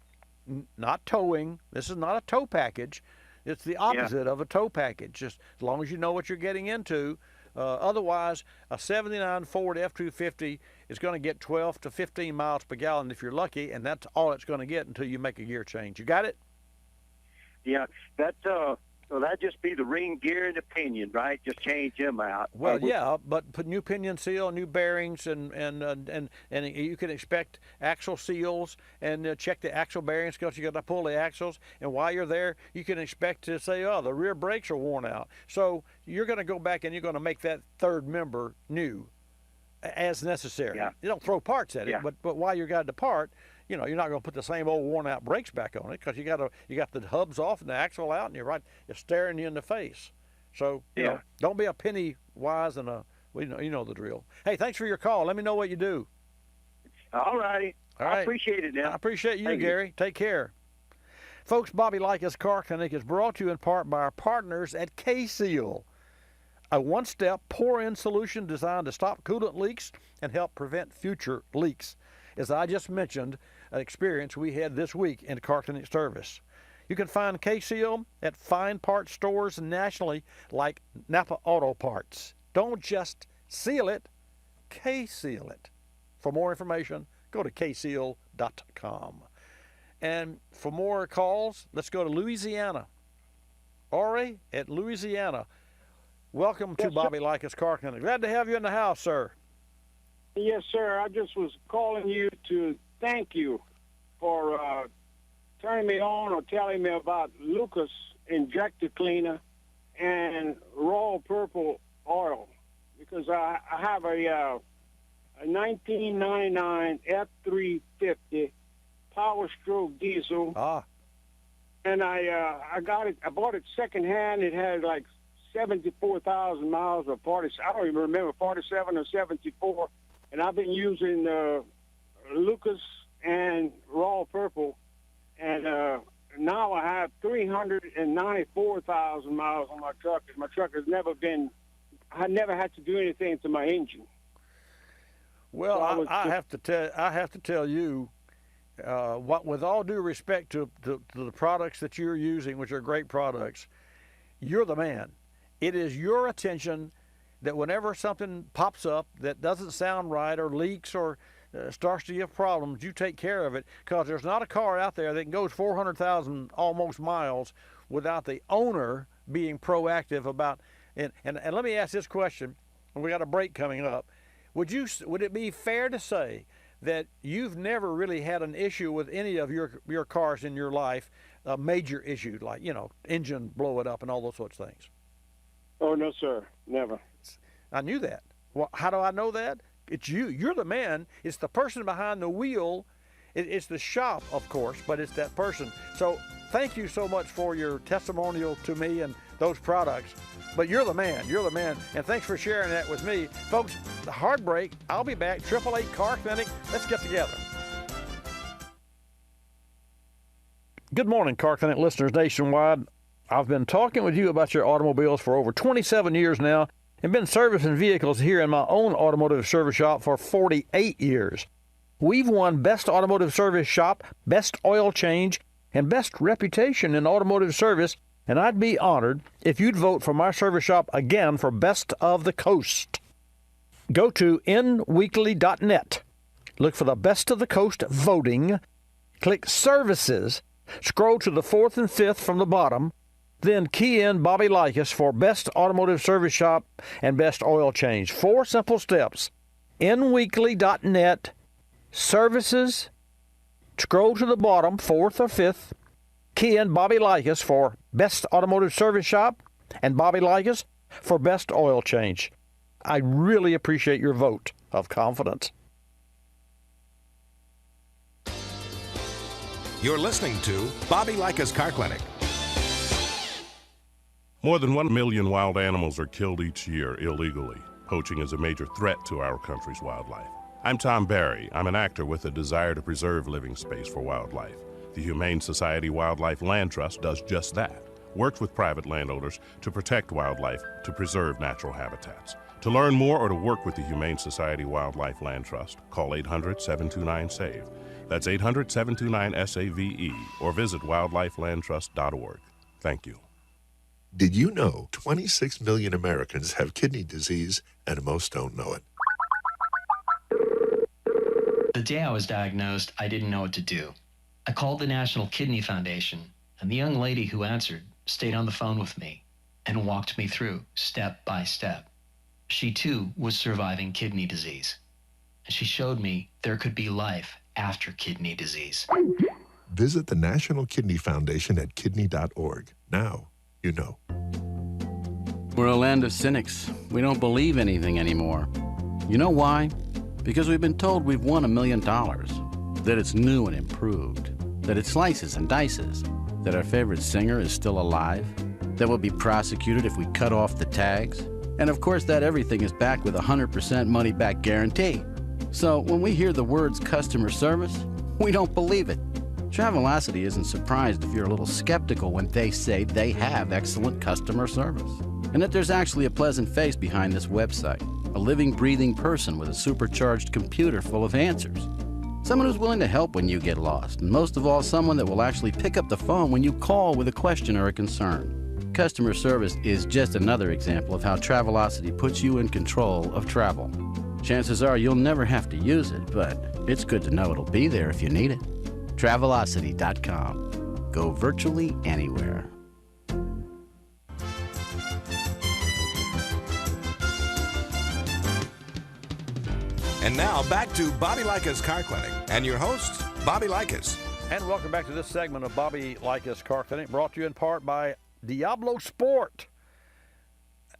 not towing. This is not a tow package. It's the opposite of a tow package, just as long as you know what you're getting into. Otherwise, a 79 Ford F-250 is going to get 12 to 15 miles per gallon if you're lucky, and that's all it's going to get until you make a gear change. You got it? Yeah. So that'd just be the ring gear and the pinion, right? Just change them out. Well, yeah, but put new pinion seal, new bearings, and you can expect axle seals and check the axle bearings, because you got to pull the axles. And while you're there, you can expect to say, oh, the rear brakes are worn out. So you're going to go back and you're going to make that third member new as necessary. Yeah. You don't throw parts at it, Yeah. but while you got the part, you're not going to put the same old worn out brakes back on it, because you got the hubs off and the axle out, and you're staring you in the face. So don't be a penny wise and you know the drill. Hey, thanks for your call. Let me know what you do. All righty. All right. I appreciate it now. I appreciate you, Thank Gary. Take care. Folks, Bobby Likis Car Clinic is brought to you in part by our partners at K-Seal, a one-step pour-in solution designed to stop coolant leaks and help prevent future leaks. As I just mentioned, an experience we had this week in car clinic service. You can find K-Seal at fine parts stores nationally like Napa Auto Parts. Don't just seal it, K-Seal it. For more information, go to kseal.com. And for more calls, let's go to Louisiana. Ori at Louisiana. Welcome to Bobby Likis Car Clinic. Glad to have you in the house, sir. Yes, sir. I just was calling you to thank you for turning me on or telling me about Likis injector cleaner and raw purple oil, because I have a 1999 F350 Power Stroke diesel. And I got it. I bought it secondhand. It had like 74,000 miles or 40. I don't even remember, 47 or 74. And I've been using Lucas and Raw Purple, and now I have 394,000 miles on my truck. My truck has never had to do anything to my engine. Well, So I have to tell you, what with all due respect to the products that you're using, which are great products, you're the man. It is your attention that whenever something pops up that doesn't sound right or leaks or starts to give problems, you take care of it, because there's not a car out there that can go 400,000 almost miles without the owner being proactive about. And let me ask this question, and we got a break coming up. Would it be fair to say that you've never really had an issue with any of your cars in your life, a major issue like, engine blow it up and all those sorts of things? Oh, no, sir. Never. I knew that. Well, how do I know that? It's you. You're the man. It's the person behind the wheel. It's the shop, of course, but it's that person. So thank you so much for your testimonial to me and those products. But you're the man. You're the man. And thanks for sharing that with me. Folks, the hard break. I'll be back. 888 Car Clinic. Let's get together. Good morning, Car Clinic listeners nationwide. I've been talking with you about your automobiles for over 27 years now and been servicing vehicles here in my own automotive service shop for 48 years. We've won Best Automotive Service Shop, Best Oil Change, and Best Reputation in Automotive Service, and I'd be honored if you'd vote for my service shop again for Best of the Coast. Go to nweekly.net. Look for the Best of the Coast voting. Click Services. Scroll to the 4th and 5th from the bottom. Then key in Bobby Likis for Best Automotive Service Shop and Best Oil Change. 4 simple steps. nweekly.net. Services. Scroll to the bottom, 4th or 5th. Key in Bobby Likis for Best Automotive Service Shop and Bobby Likis for Best Oil Change. I really appreciate your vote of confidence. You're listening to Bobby Likis Car Clinic. More than 1 million wild animals are killed each year illegally. Poaching is a major threat to our country's wildlife. I'm Tom Barry. I'm an actor with a desire to preserve living space for wildlife. The Humane Society Wildlife Land Trust does just that. Works with private landowners to protect wildlife, to preserve natural habitats. To learn more or to work with the Humane Society Wildlife Land Trust, call 800-729-SAVE. That's 800-729-SAVE, or visit wildlifelandtrust.org. Thank you. Did you know 26 million Americans have kidney disease and most don't know it? The day I was diagnosed, I didn't know what to do. I called the National Kidney Foundation, and the young lady who answered stayed on the phone with me and walked me through step by step. She too was surviving kidney disease, and she showed me there could be life after kidney disease. Visit the National Kidney Foundation at kidney.org. Now you know. We're a land of cynics. We don't believe anything anymore. You know why? Because we've been told we've won $1 million, that it's new and improved, that it slices and dices, that our favorite singer is still alive, that we'll be prosecuted if we cut off the tags, and of course that everything is backed with a 100% money-back guarantee. So when we hear the words customer service, we don't believe it. Travelocity isn't surprised if you're a little skeptical when they say they have excellent customer service, and that there's actually a pleasant face behind this website, a living, breathing person with a supercharged computer full of answers. Someone who's willing to help when you get lost, and most of all, someone that will actually pick up the phone when you call with a question or a concern. Customer service is just another example of how Travelocity puts you in control of travel. Chances are you'll never have to use it, but it's good to know it'll be there if you need it. Travelocity.com. Go virtually anywhere. And now back to Bobby Likis Car Clinic and your host, Bobby Likis. And welcome back to this segment of Bobby Likis Car Clinic, brought to you in part by Diablo Sport.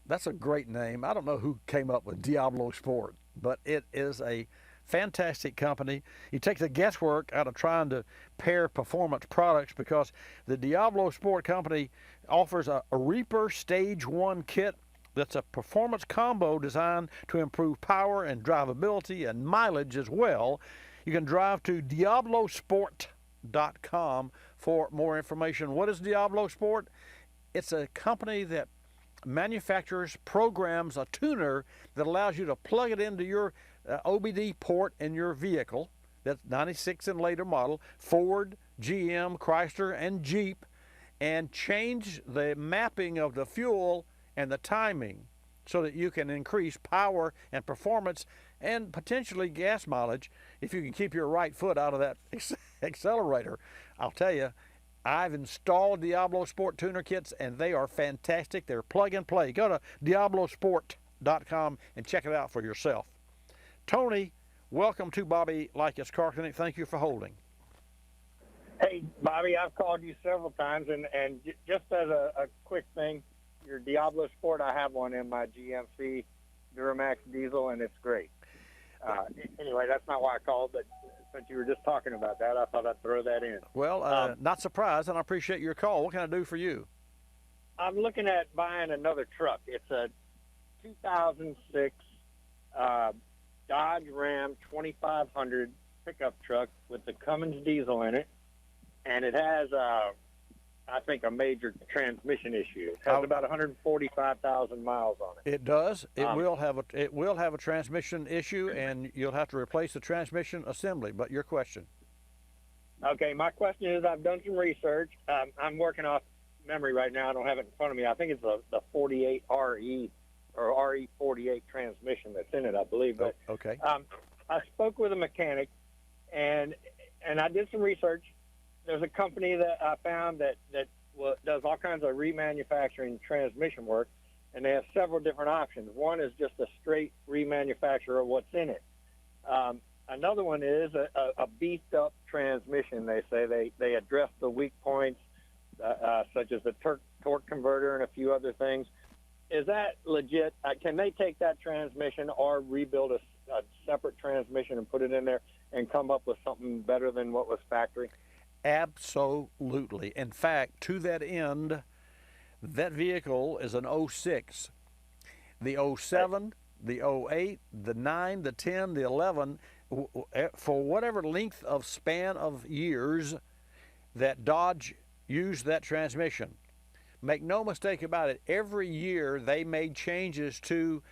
That's a great name. I don't know who came up with Diablo Sport, but it is a fantastic company. You take the guesswork out of trying to pair performance products, because the Diablo Sport company offers a Reaper Stage 1 kit that's a performance combo designed to improve power and drivability and mileage as well. You can drive to diablosport.com for more information. What is Diablo Sport? It's a company that programs a tuner that allows you to plug it into your OBD port in your vehicle. That's 96 and later model, Ford, GM, Chrysler, and Jeep, and change the mapping of the fuel and the timing so that you can increase power and performance and potentially gas mileage if you can keep your right foot out of that accelerator. I'll tell you, I've installed Diablo Sport tuner kits, and they are fantastic. They're plug and play. Go to diablosport.com and check it out for yourself. Tony, welcome to Bobby Likis Car Clinic. Thank you for holding. Hey, Bobby, I've called you several times, and just as a quick thing, your Diablo Sport, I have one in my GMC Duramax diesel, and it's great. Anyway, that's not why I called, but since you were just talking about that, I thought I'd throw that in. Well, not surprised, and I appreciate your call. What can I do for you? I'm looking at buying another truck. It's a 2006 Dodge Ram 2500 pickup truck with the Cummins diesel in it, and it has, I think, a major transmission issue. It has about 145,000 miles on it. It does. It will have a transmission issue, and you'll have to replace the transmission assembly. But your question? Okay, my question is, I've done some research. I'm working off memory right now. I don't have it in front of me. I think it's the 48 RE or RE48 transmission that's in it, I believe. But okay. I spoke with a mechanic, and I did some research. There's a company that I found that does all kinds of remanufacturing transmission work, and they have several different options. One is just a straight remanufacture of what's in it. Another one is a beefed-up transmission. They say they address the weak points, such as the torque converter and a few other things. Is that legit? Can they take that transmission or rebuild a separate transmission and put it in there and come up with something better than what was factory? Absolutely. In fact, to that end, that vehicle is an 06. The 07, the 08, the 9, the 10, the 11, for whatever length of span of years that Dodge used that transmission. Make no mistake about it, every year they made changes to,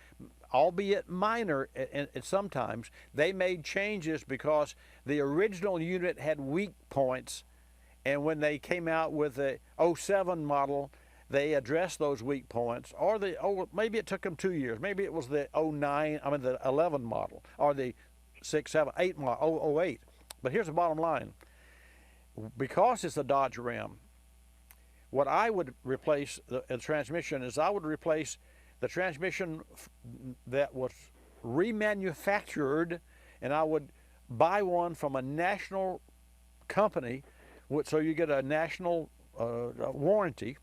albeit minor and sometimes, they made changes because the original unit had weak points, and when they came out with the 07 model, they addressed those weak points. Or maybe it took them 2 years. Maybe it was the 11 model, or the 6, 7, 8 model, 08. But here's the bottom line. Because it's a Dodge Ram, what I would replace the transmission is I would replace the transmission that was remanufactured, and I would buy one from a national company, so you get a national warranty.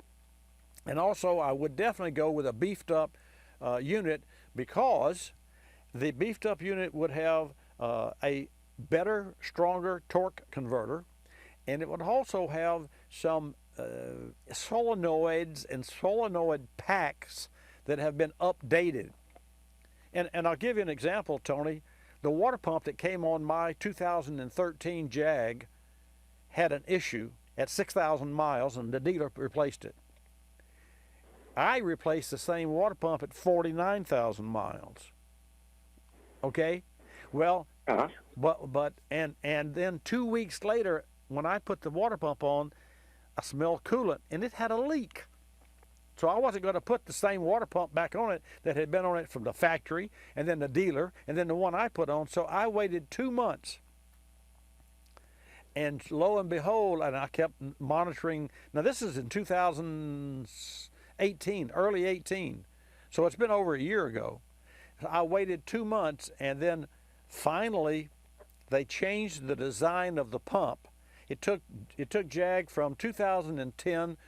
And also I would definitely go with a beefed up unit, because the beefed up unit would have a better, stronger torque converter, and it would also have some solenoids and solenoid packs that have been updated. And I'll give you an example, Tony. The water pump that came on my 2013 Jag had an issue at 6,000 miles, and the dealer replaced it. I replaced the same water pump at 49,000 miles. Okay? Well, and then 2 weeks later, when I put the water pump on, I smelled coolant, and it had a leak. So I wasn't going to put the same water pump back on it that had been on it from the factory, and then the dealer, and then the one I put on. So I waited 2 months. And lo and behold, and I kept monitoring. Now this is in 2018, early 18. So it's been over a year ago. I waited 2 months, and then finally they changed the design of the pump. It took Jag from 2010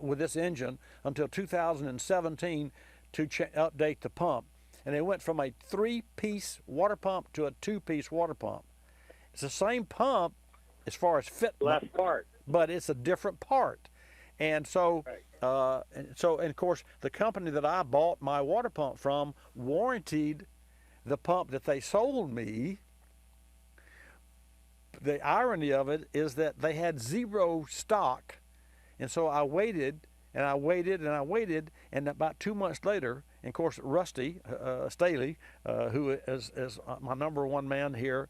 with this engine until 2017 to update the pump, and it went from a 3-piece water pump to a 2-piece water pump. It's the same pump as far as fit, less part, but it's a different part. And so, and of course, the company that I bought my water pump from warrantied the pump that they sold me the irony of it is that they had zero stock, and so I waited and I waited and I waited, and about 2 months later, and of course Rusty Staley, who is my number one man here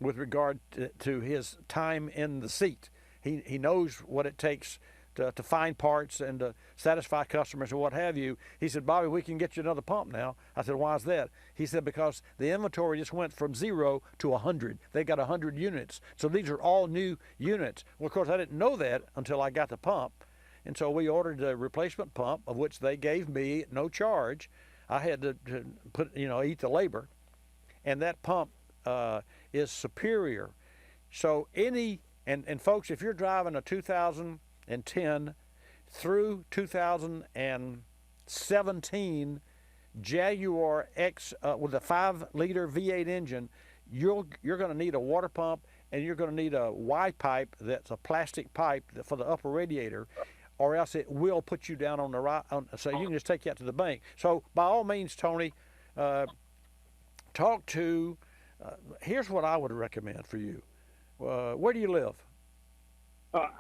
with regard to his time in the seat. He knows what it takes to find parts and to satisfy customers and what have you. He said, Bobby, we can get you another pump now. I said, why is that? He said, because the inventory just went from 0 to 100. They got 100 units. So these are all new units. Well, of course, I didn't know that until I got the pump. And so we ordered a replacement pump, of which they gave me no charge. I had to put, eat the labor. And that pump is superior. So and folks, if you're driving a 2010 through 2017 Jaguar X with a 5-liter V8 engine, you're going to need a water pump, and you're going to need a Y pipe that's a plastic pipe for the upper radiator, or else it will put you down on the right. So you can just take you out to the bank. So by all means, Tony, talk to. Here's what I would recommend for you. Where do you live?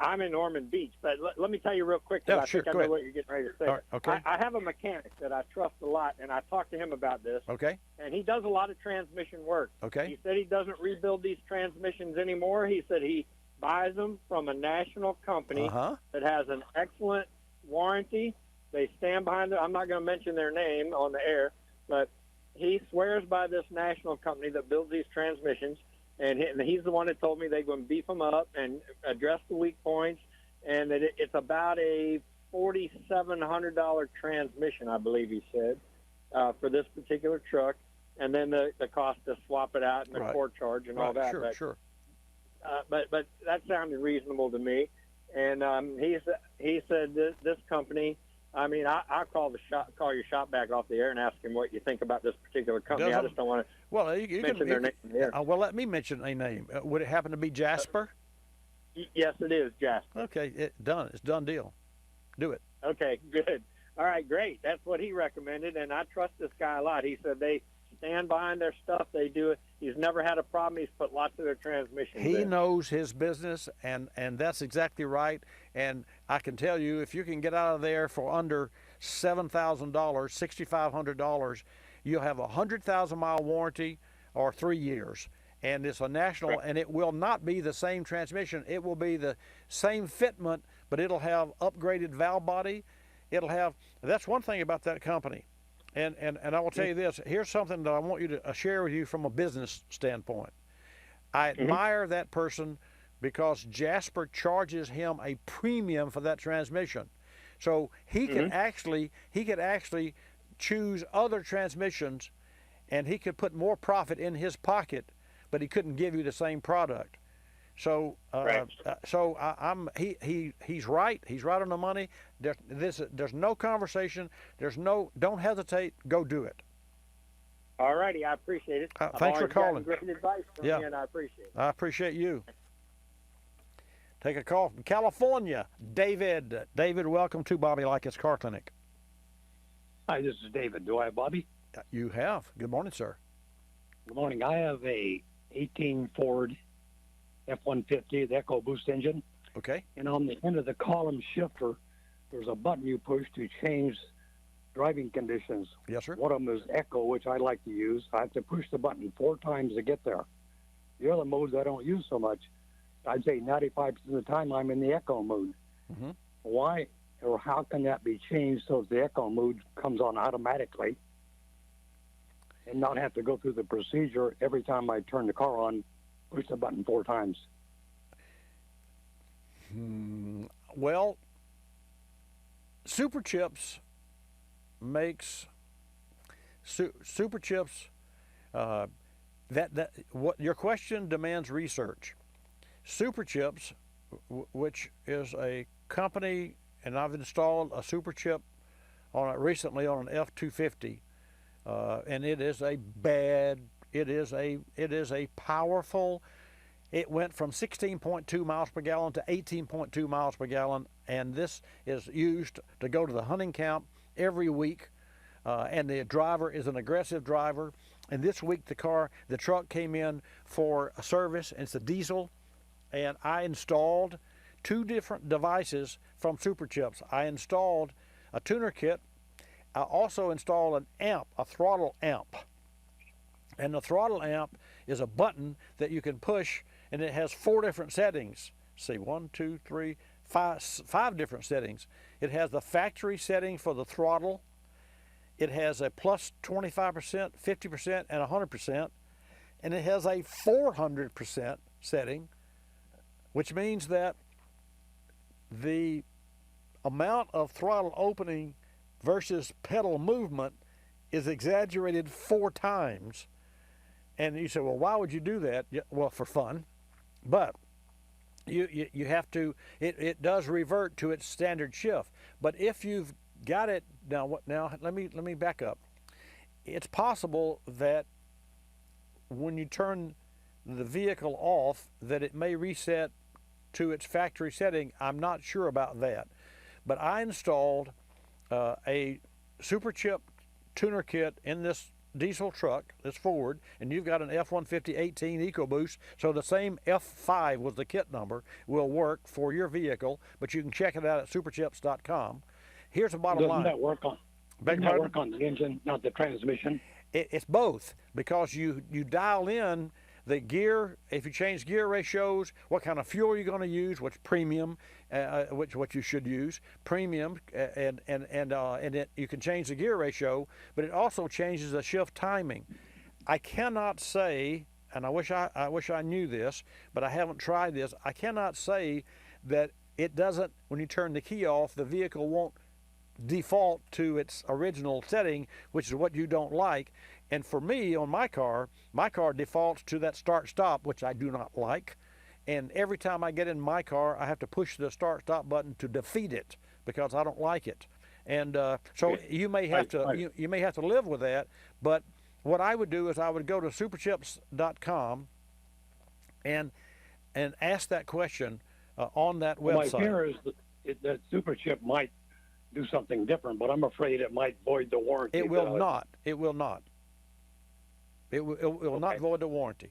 I'm in Ormond Beach, but let me tell you real quick, because I think I know what you're getting ready to say. Right, okay. I have a mechanic that I trust a lot, and I talked to him about this. Okay. And he does a lot of transmission work. Okay. He said he doesn't rebuild these transmissions anymore. He said he buys them from a national company that has an excellent warranty. They stand behind it. I'm not going to mention their name on the air, but he swears by this national company that builds these transmissions. And he's the one that told me they're going to beef them up and address the weak points, and that it's about a $4,700 transmission, I believe he said, for this particular truck, and then the cost to swap it out and the core charge and all that. Sure. But that sounded reasonable to me, and he said this company. I mean, I'll call your shop back off the air and ask him what you think about this particular company. I just don't want to mention their name in the air. Well, let me mention a name. Would it happen to be Jasper? Yes, it is Jasper. Okay, it's done deal. Do it. Okay, good. All right, great. That's what he recommended, and I trust this guy a lot. He said they stand behind their stuff. They do it. He's never had a problem. He's put lots of their transmissions He in. knows his business, and that's exactly right. And I can tell you, if you can get out of there for under $7,000, $6,500, you'll have a 100,000-mile warranty or 3 years. And it's a national, and it will not be the same transmission. It will be the same fitment, but it'll have upgraded valve body. That's one thing about that company. And I will tell you this, here's something that I want you to share with you from a business standpoint. I admire that person because Jasper charges him a premium for that transmission. So he could actually choose other transmissions, and he could put more profit in his pocket, but he couldn't give you the same product. So, he's right. He's right on the money. There's no conversation. Don't hesitate. Go do it. All righty, I appreciate it. Thanks for calling. Great advice from you, and I appreciate it. I appreciate you. Take a call from California, David. David, welcome to Bobby Likis Car Clinic. Hi, this is David. Do I have Bobby? You have. Good morning, sir. Good morning. I have a 18 Ford F-150, the Echo Boost engine. Okay. And on the end of the column shifter, there's a button you push to change driving conditions. Yes, sir. One of them is Echo, which I like to use. I have to push the button 4 times to get there. The other modes I don't use so much. I'd say 95% of the time I'm in the Echo mode. Why or how can that be changed so the Echo mode comes on automatically and not have to go through the procedure every time I turn the car on, push the button 4 times? Well, Super Chips makes Super Chips. What your question demands research. Super Chips, which is a company, and I've installed a Super Chip recently on an F-250, and it is a powerful. It went from 16.2 miles per gallon to 18.2 miles per gallon, and this is used to go to the hunting camp every week. And the driver is an aggressive driver. And this week the truck came in for a service, and it's a diesel, and I installed 2 different devices from Superchips. I installed a tuner kit. I also installed an amp, a throttle amp. And the throttle amp is a button that you can push, and it has 4 different settings. See, 1, 2, 3, 5 different settings. It has the factory setting for the throttle. It has a plus 25%, 50%, and 100%. And it has a 400% setting, which means that the amount of throttle opening versus pedal movement is exaggerated 4 times. And you say, well, why would you do that? Well, for fun. But you have to, it does revert to its standard shift. But if you've got it, now let me back up. It's possible that when you turn the vehicle off, that it may reset to its factory setting. I'm not sure about that. But I installed a Superchip tuner kit in this diesel truck, this Ford, and you've got an F-150 18 EcoBoost, so the same F5 was the kit number, will work for your vehicle, but you can check it out at superchips.com. Here's the bottom line. Doesn't that work on the engine, not the transmission? It's both, because you dial in the gear. If you change gear ratios, what kind of fuel you're going to use, what's premium, what you should use, premium, and you can change the gear ratio, but it also changes the shift timing. I cannot say, and I wish I knew this, but I haven't tried this. I cannot say that it doesn't, when you turn the key off, the vehicle won't default to its original setting, which is what you don't like. And for me, on my car defaults to that start-stop, which I do not like. And every time I get in my car, I have to push the start-stop button to defeat it because I don't like it. And so you may have to you may have to live with that. But what I would do is I would go to superchips.com and ask that question on that website. My fear is that Superchip might do something different, but I'm afraid it might void the warranty. It will not. It will not. It will not void the warranty.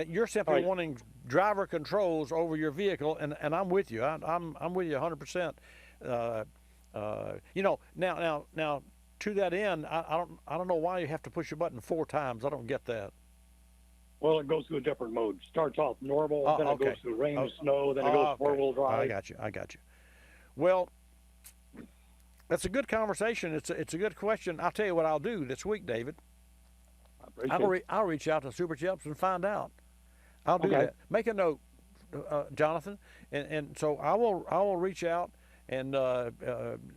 You're simply wanting driver controls over your vehicle, and I'm with you. I'm with you 100%. You know, now to that end, I don't know why you have to push a button 4 times. I don't get that. Well, it goes through a different mode. Starts off normal, then it goes through rain and snow, then it goes 4-wheel drive. I got you. Well, that's a good conversation. It's a good question. I'll tell you what I'll do this week, David. I'll reach out to Superchips and find out. I'll do that. Make a note, Jonathan, and so I will reach out, and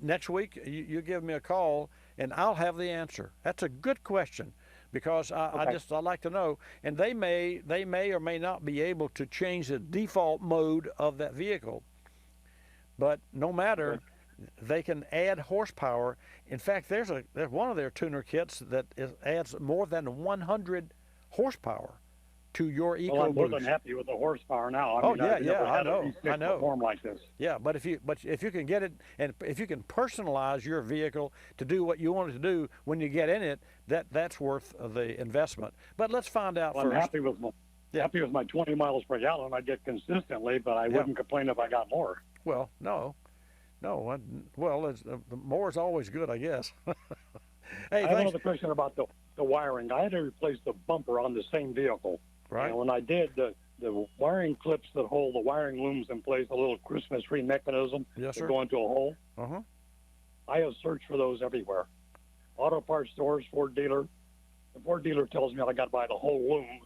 next week you give me a call and I'll have the answer. That's a good question, because I like to know. And they may or may not be able to change the default mode of that vehicle, but no matter. They can add horsepower. In fact, there's one of their tuner kits that adds more than 100 horsepower to your EcoBoost. Well, I'm more than happy with the horsepower now. I know. Perform like this. Yeah, but if you can get it, and if you can personalize your vehicle to do what you want it to do when you get in it, that's worth the investment. But let's find out first. I'm happy with my 20 miles per gallon I get consistently, but I wouldn't complain if I got more. Well, no. More is always good, I guess. Hey, I have another question about the wiring. I had to replace the bumper on the same vehicle. Right. And when I did, the wiring clips that hold the wiring looms in place, a little Christmas tree mechanism that go into a hole. Uh-huh. I have searched for those everywhere. Auto parts stores, Ford dealer. The Ford dealer tells me I got to buy the whole loom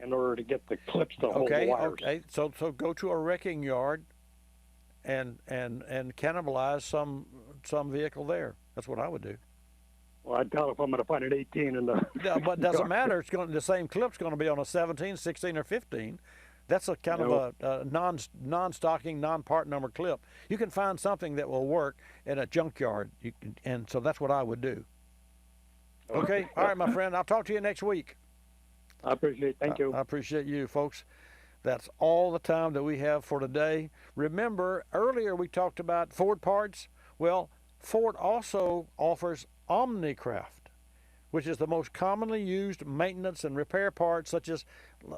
in order to get the clips to hold the wires. Okay. So go to a wrecking yard and cannibalize some vehicle there. That's what I would do. Well, I doubt if I'm going to find an 18 in the. Yeah, but it doesn't matter. It's the same clip's going to be on a 17, 16, or 15. That's a kind of a non-stocking, non-part number clip. You can find something that will work in a junkyard, and so that's what I would do. Okay. All right, my friend. I'll talk to you next week. I appreciate it. Thank you. I appreciate you, folks. That's all the time that we have for today. Remember, earlier we talked about Ford parts. Well, Ford also offers Omnicraft, which is the most commonly used maintenance and repair parts, such as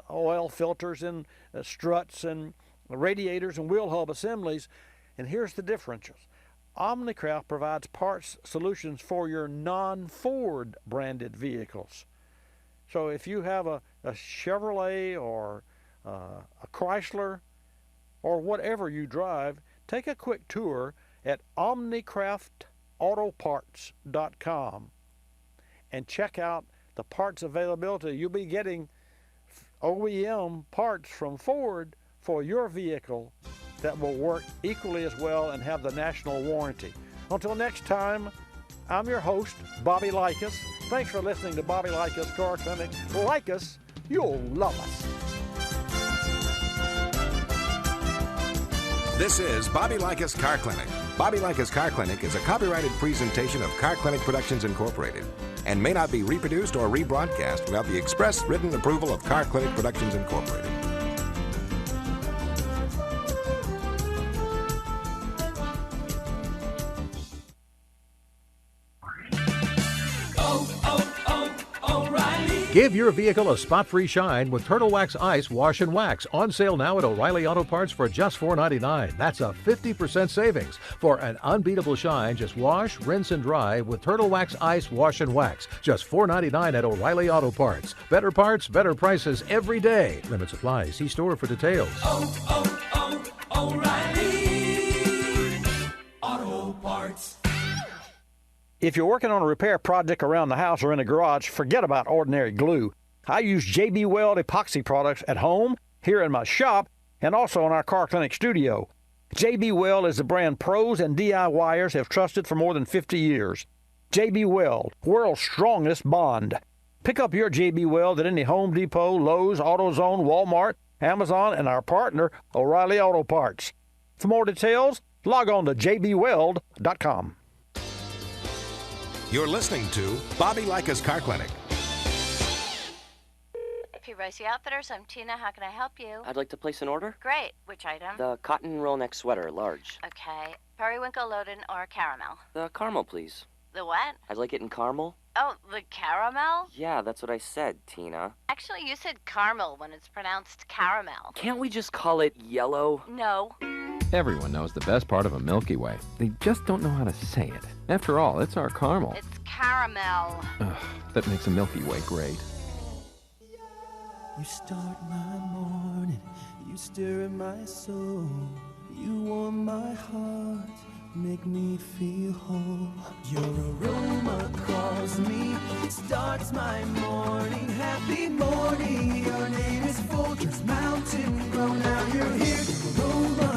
oil filters and struts and radiators and wheel hub assemblies. And here's the differentials. Omnicraft provides parts solutions for your non-Ford branded vehicles. So if you have a Chevrolet or a Chrysler or whatever you drive, take a quick tour at omnicraftautoparts.com and check out the parts availability. You'll be getting OEM parts from Ford for your vehicle that will work equally as well and have the national warranty. Until next time, I'm your host, Bobby Likis. Thanks for listening to Bobby Likis Car Clinic. Like us, you'll love us. This is Bobby Likis Car Clinic. Bobby Likis Car Clinic is a copyrighted presentation of Car Clinic Productions Incorporated and may not be reproduced or rebroadcast without the express written approval of Car Clinic Productions Incorporated. Give your vehicle a spot-free shine with Turtle Wax Ice Wash and Wax. On sale now at O'Reilly Auto Parts for just $4.99. That's a 50% savings. For an unbeatable shine, just wash, rinse, and dry with Turtle Wax Ice Wash and Wax. Just $4.99 at O'Reilly Auto Parts. Better parts, better prices every day. Limit supply. See store for details. O'Reilly Auto Parts. If you're working on a repair project around the house or in a garage, forget about ordinary glue. I use JB Weld epoxy products at home, here in my shop, and also in our Car Clinic studio. JB Weld is the brand pros and DIYers have trusted for more than 50 years. JB Weld, world's strongest bond. Pick up your JB Weld at any Home Depot, Lowe's, AutoZone, Walmart, Amazon, and our partner, O'Reilly Auto Parts. For more details, log on to jbweld.com. You're listening to Bobby Likis Car Clinic. P. Ricey Outfitters, I'm Tina. How can I help you? I'd like to place an order. Great. Which item? The cotton roll neck sweater, large. Okay. Periwinkle, loaded, or caramel? The caramel, please. The what? I'd like it in caramel. Oh, the caramel? Yeah, that's what I said, Tina. Actually, you said caramel when it's pronounced caramel. Can't we just call it yellow? No. Everyone knows the best part of a Milky Way. They just don't know how to say it. After all, it's our caramel. It's caramel. Ugh, that makes a Milky Way great. You start my morning, you stir in my soul, you warm my heart, make me feel whole. Your aroma calls me, it starts my morning. Happy morning, your name is Folgers Mountain Grown. Now you're here, aroma